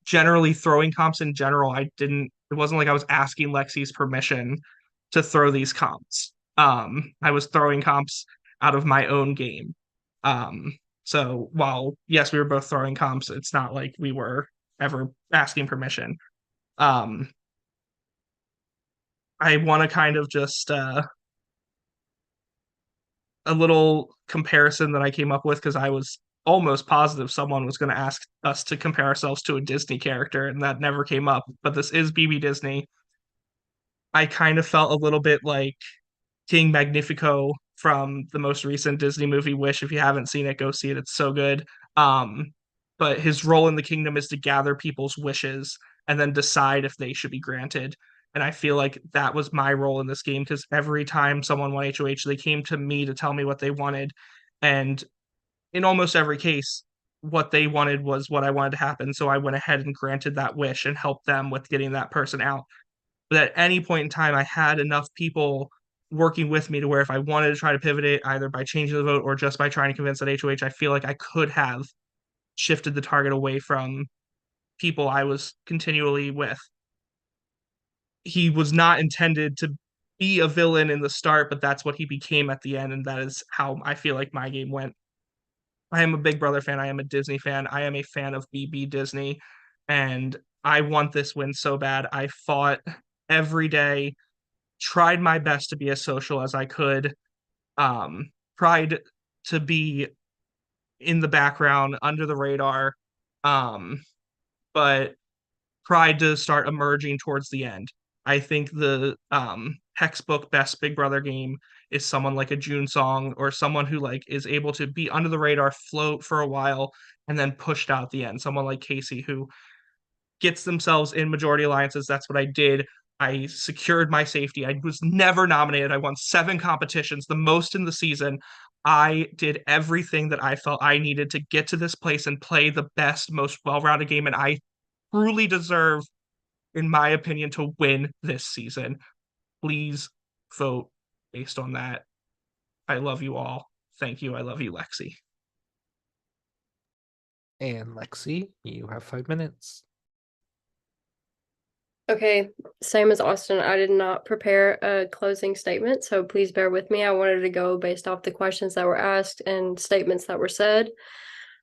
Generally, throwing comps in general, it wasn't like I was asking Lexi's permission to throw these comps. I was throwing comps out of my own game. So while, yes, we were both throwing comps, it's not like we were ever asking permission. I want to kind of just a little comparison that I came up with, because I was almost positive someone was going to ask us to compare ourselves to a Disney character, and that never came up. But this is BB Disney. I kind of felt a little bit like King Magnifico from the most recent Disney movie Wish. If you haven't seen it, go see it. It's so good. But his role in the kingdom is to gather people's wishes and then decide if they should be granted. And I feel like that was my role in this game, because every time someone won HOH, they came to me to tell me what they wanted. And in almost every case, what they wanted was what I wanted to happen. So I went ahead and granted that wish and helped them with getting that person out. But at any point in time, I had enough people working with me to where if I wanted to try to pivot it, either by changing the vote or just by trying to convince that HOH, I feel like I could have shifted the target away from people I was continually with. He was not intended to be a villain in the start, but that's what he became at the end, and that is how I feel like my game went. I am a Big Brother fan. I am a Disney fan. I am a fan of BB Disney, and I want this win so bad. I fought every day, tried my best to be as social as I could, tried to be in the background, under the radar, but tried to start emerging towards the end. I think the textbook best Big Brother game is someone like a June Song, or someone who like is able to be under the radar, float for a while, and then pushed out at the end. Someone like Casey, who gets themselves in majority alliances. That's what I did. I secured my safety. I was never nominated. I won 7 competitions, the most in the season. I did everything that I felt I needed to get to this place and play the best, most well-rounded game. And I truly deserve, in my opinion, to win this season. Please vote based on that. I love you all. Thank you. I love you, Lexi. And Lexi, you have 5 minutes. Okay, same as Austin. I did not prepare a closing statement, so please bear with me. I wanted to go based off the questions that were asked and statements that were said.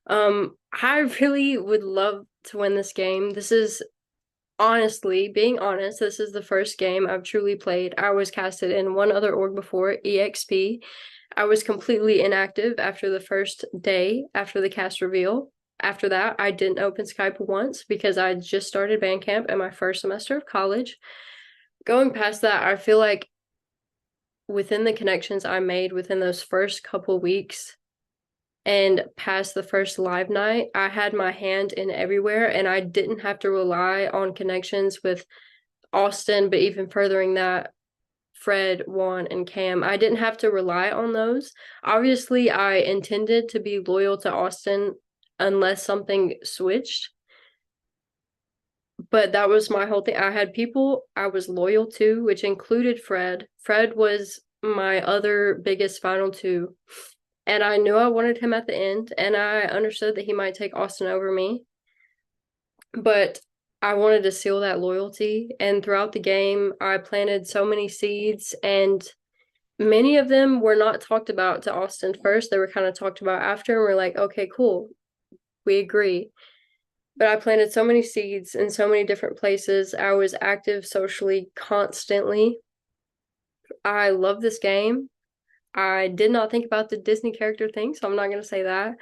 I really would love to win this game. This is honestly, being honest, this is the first game I've truly played. I was casted in one other org before, EXP. I was completely inactive after the first day after the cast reveal. After that, I didn't open Skype once because I just started band camp in my first semester of college. Going past that, I feel like within the connections I made within those first couple weeks and past the first live night, I had my hand in everywhere and I didn't have to rely on connections with Austin, but even furthering that, Fred, Juan, and Cam. I didn't have to rely on those. Obviously, I intended to be loyal to Austin unless something switched. But that was my whole thing. I had people I was loyal to, which included Fred. Fred was my other biggest final two. And I knew I wanted him at the end, and I understood that he might take Austin over me. But I wanted to seal that loyalty. And throughout the game, I planted so many seeds, and many of them were not talked about to Austin first. They were kind of talked about after, and we're like, okay, cool. We agree. But I planted so many seeds in so many different places. I was active socially constantly. I love this game. I did not think about the Disney character thing, so I'm not going to say that.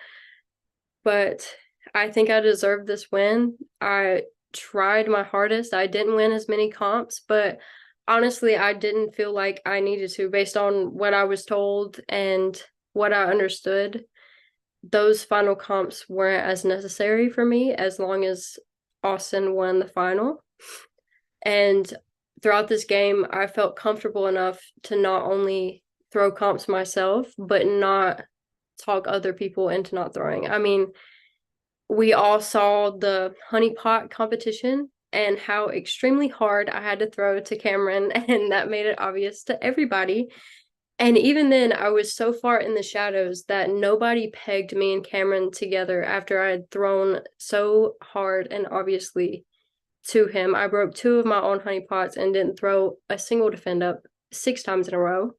But I think I deserved this win. I tried my hardest. I didn't win as many comps, but honestly, I didn't feel like I needed to based on what I was told and what I understood. Those final comps weren't as necessary for me as long as Austin won the final. And throughout this game, I felt comfortable enough to not only throw comps myself, but not talk other people into not throwing. I mean, we all saw the honeypot competition and how extremely hard I had to throw to Cameron, and that made it obvious to everybody. And even then, I was so far in the shadows that nobody pegged me and Cameron together after I had thrown so hard and obviously to him. I broke 2 of my own honeypots and didn't throw a single defend up 6 times in a row.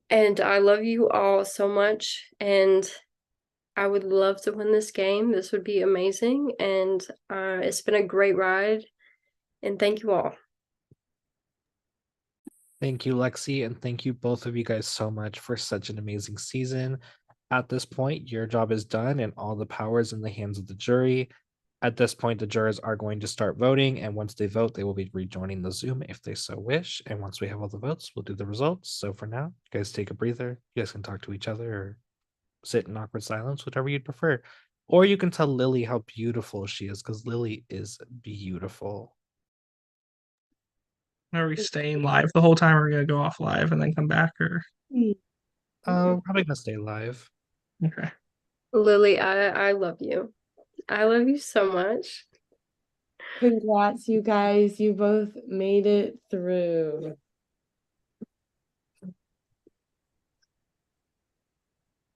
And I love you all so much, and I would love to win this game. This would be amazing, and it's been a great ride, and thank you all. Thank you, Lexi, and thank you both of you guys so much for such an amazing season. At this point, your job is done and all the power is in the hands of the jury. At this point, the jurors are going to start voting, and once they vote, they will be rejoining the Zoom if they so wish. And once we have all the votes, we'll do the results. So for now, you guys take a breather. You guys can talk to each other or sit in awkward silence, whatever you'd prefer. Or you can tell Lily how beautiful she is, because Lily is beautiful. Are we staying live the whole time, or are we gonna go off live and then come back, or Probably gonna stay live. okay. Lily, I love you. I love you so much. Congrats, you guys. You both made it through.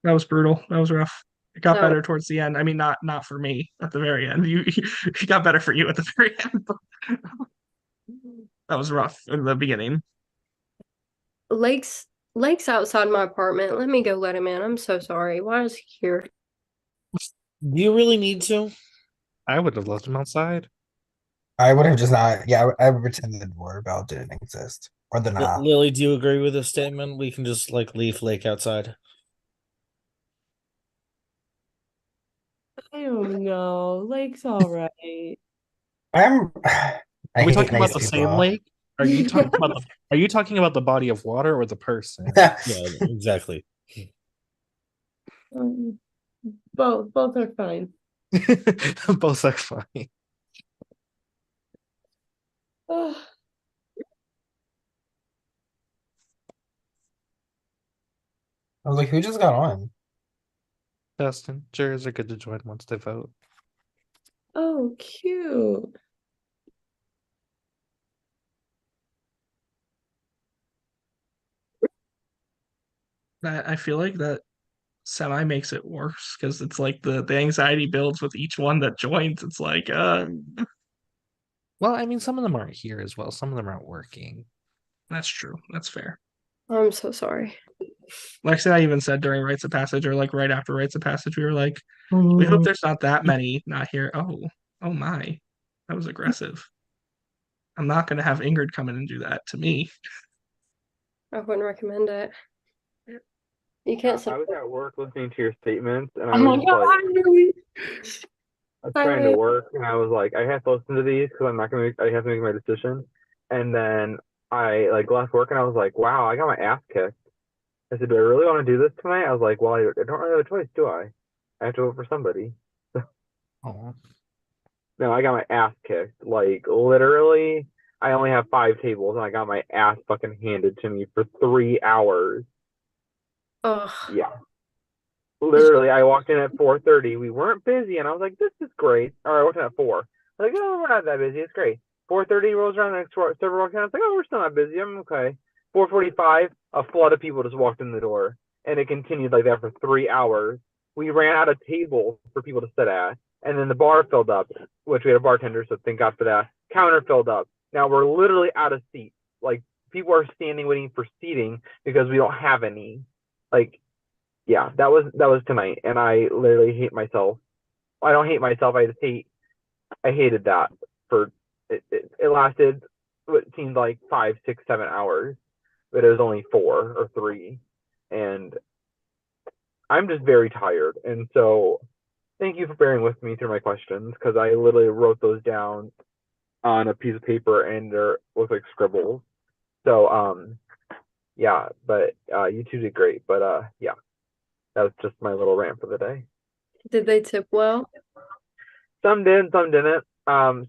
That was brutal. That was rough. It got No. better towards the end. I mean, not for me at the very end. You it got better for you at the very end. That was rough in the beginning. Lake's outside my apartment. Let me go let him in. I'm so sorry. Why is he here? Do you really need to? I would have left him outside. I would have just not. Yeah, I would pretend the doorbell didn't exist or the knob. Lily, do you agree with this statement? We can just like leave Lake outside. I don't know. Lake's all right. I Are we hate talking about nice the same people. lake? Are you talking about are you talking about the body of water or the person? Yeah, exactly. Both are fine. Both are fine. Ugh. I was like, who just got on? Dustin, jurors are good to join once they vote. Oh, cute. I feel like that semi makes it worse because it's like the anxiety builds with each one that joins. It's like Well, I mean, some of them aren't here as well. Some of them aren't working. that's true. That's fair. I'm so sorry. Lexi and I even said during Rites of Passage or like right after Rites of Passage, we were like, we hope there's not that many not here. Oh my. That was aggressive. I'm not gonna have Ingrid come in and do that to me. I wouldn't recommend it. You can't I was at work listening to your statements, and I Oh my was just like, God. I was trying to work, and I was like, I have to listen to these because I'm not gonna make. I have to make my decision. And then I like left work, and I was like, wow, I got my ass kicked. I said, do I really want to do this tonight? I was like, well, I don't really have a choice, do I? I have to vote for somebody. Oh. No, I got my ass kicked. Like literally, I only have 5 tables, and I got my ass fucking handed to me for 3 hours. Ugh. Yeah. Literally, I walked in at 4:30. We weren't busy, and I was like, "This is great." Or I walked in at 4. I was like, "No, we're not that busy. It's great." 4:30 rolls around, the next server walks in. I was like, "Oh, we're still not busy. I'm okay." 4:45, a flood of people just walked in the door, and it continued like that for 3 hours. We ran out of tables for people to sit at, and then the bar filled up, which we had a bartender, so thank God for that. Counter filled up. Now we're literally out of seats. Like people are standing waiting for seating because we don't have any. Like, yeah, that was tonight, and I literally hate myself. I don't hate myself. I hated that for it lasted what seemed like 5, 6, 7 hours, but it was only 4 or 3, and I'm just very tired. And so, thank you for bearing with me through my questions because I literally wrote those down on a piece of paper and there was like scribbles. So yeah, but you two did great. But yeah. That was just my little rant for the day. Did they tip well? Some did, some didn't.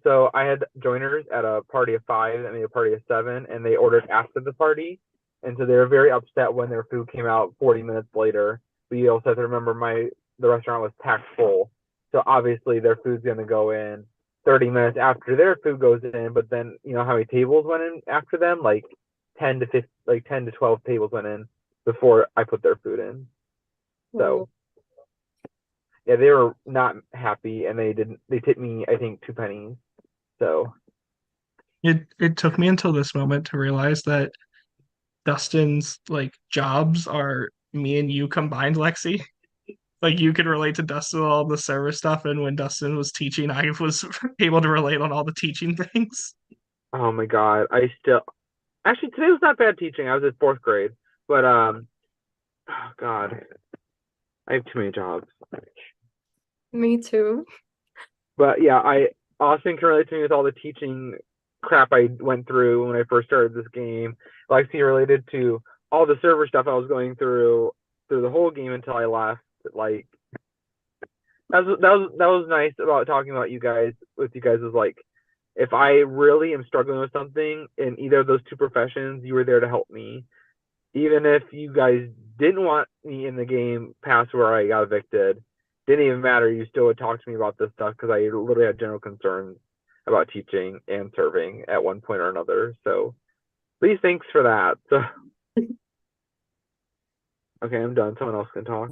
So I had joiners at a party of 5 that made a party of 7, and they ordered after the party, and so they were very upset when their food came out 40 minutes later. But you also have to remember the restaurant was packed full, so obviously their food's gonna go in 30 minutes after their food goes in. But then you know how many tables went in after them? Like 10 to 12 tables went in before I put their food in. So yeah, they were not happy, and they tipped me, I think, 2 pennies. So it took me until this moment to realize that Dustin's like jobs are me and you combined, Lexi. Like you could relate to Dustin on all the server stuff, and when Dustin was teaching, I was able to relate on all the teaching things. oh my God, actually today was not bad teaching. I was at 4th grade, but oh God, I have too many jobs. Me too. But yeah, Austin can relate to me with all the teaching crap I went through when I first started this game. Lexi related to all the server stuff I was going through the whole game until I left. Like that was nice about talking about you guys with you guys is like if I really am struggling with something in either of those 2 professions, you were there to help me. Even if you guys didn't want me in the game past where I got evicted, didn't even matter. You still would talk to me about this stuff because I literally had general concerns about teaching and serving at one point or another. So please, thanks for that. So, okay, I'm done. Someone else can talk.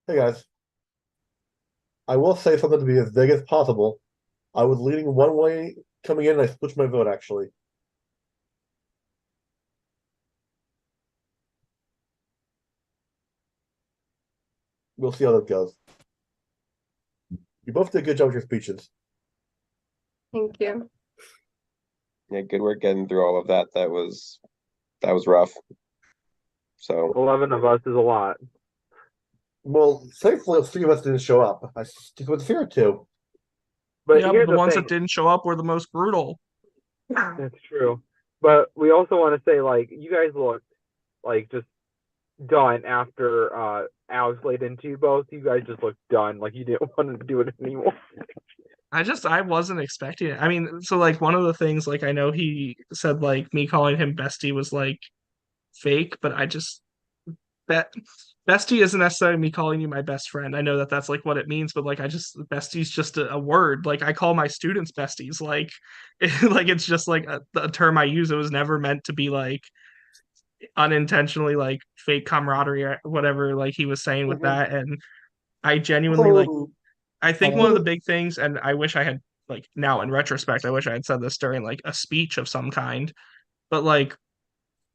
Hey guys, I will say something to be as vague as possible. I was leaning one way coming in, and I switched my vote actually. We'll see how that goes. You both did a good job with your speeches. Thank you. Yeah, good work getting through all of that. That was rough. So 11 of us is a lot. Well, thankfully, 3 of us didn't show up. I stick with fear too. But yeah, here's the ones thing. that didn't show up were the most brutal. That's true. But we also want to say, like, you guys looked like just done after Alex laid into you both. You guys just looked done, like you didn't want to do it anymore. I wasn't expecting it. I mean, so like one of the things, like I know he said like me calling him bestie was like fake, but I just that bestie isn't necessarily me calling you my best friend. I know that that's like what it means, but like I just bestie's just a word. Like I call my students besties. Like like it's just like a term I use. It was never meant to be like unintentionally like fake camaraderie or whatever like he was saying with Mhm. that. And I genuinely like Oh, I think one of the oh, big things, and I wish I had like now in retrospect, I wish I had said this during like a speech of some kind, but like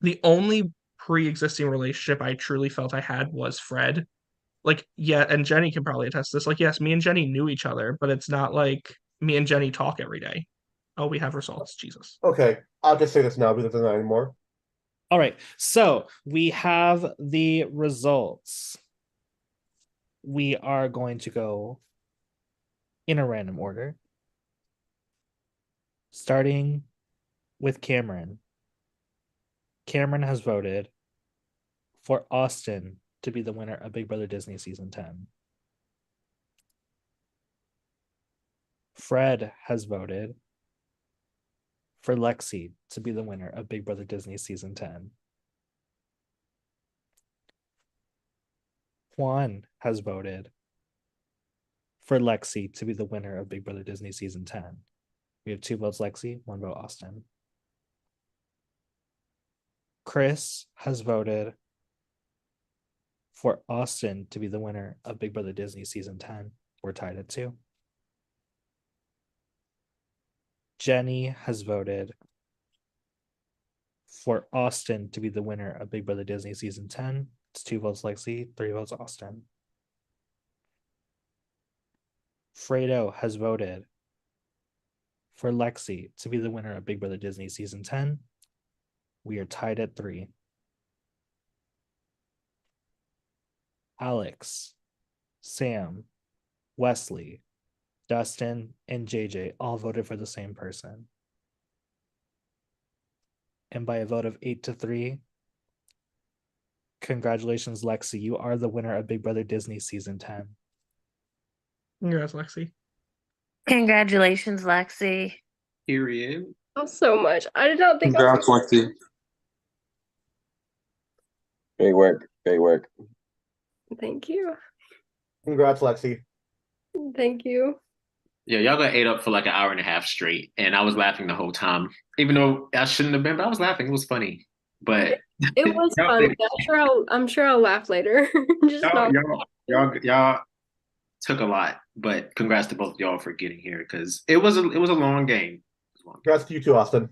the only pre-existing relationship I truly felt I had was Fred. Like, yeah, and Jenny can probably attest to this. Like, yes, me and Jenny knew each other, but it's not like me and Jenny talk every day. Oh, we have results. Jesus. okay. I'll just say this now because there's not anymore. All right, so we have the results. We are going to go in a random order, starting with Cameron. Cameron has voted for Austin to be the winner of Big Brother Disney Season 10. Fred has voted for Lexi to be the winner of Big Brother Disney Season 10. Juan has voted for Lexi to be the winner of Big Brother Disney Season 10. We have 2 votes Lexi, 1 vote Austin. Chris has voted for Austin to be the winner of Big Brother Disney Season 10. We're tied at 2. Jenny has voted for Austin to be the winner of Big Brother Disney Season 10. It's 2 votes Lexi, 3 votes Austin. Fredo has voted for Lexi to be the winner of Big Brother Disney Season 10. We are tied at 3. Alex, Sam, Wesley, Dustin, and JJ all voted for the same person. And by a vote of 8-3, congratulations, Lexi. You are the winner of Big Brother Disney Season 10. Congrats, Lexi. Congratulations, Lexi. Period. Oh, so much. I did not think I was Congrats, Lexi. Great work. Great work. Thank you. Congrats, Lexi. Thank you. Yeah, y'all got ate up for like an hour and a half straight, and I was laughing the whole time, even though I shouldn't have been. But I was laughing; it was funny. But It was fun. I'm sure I'll laugh later. Just not. y'all took a lot, but congrats to both of y'all for getting here because it was a long game. Congrats to you too, Austin.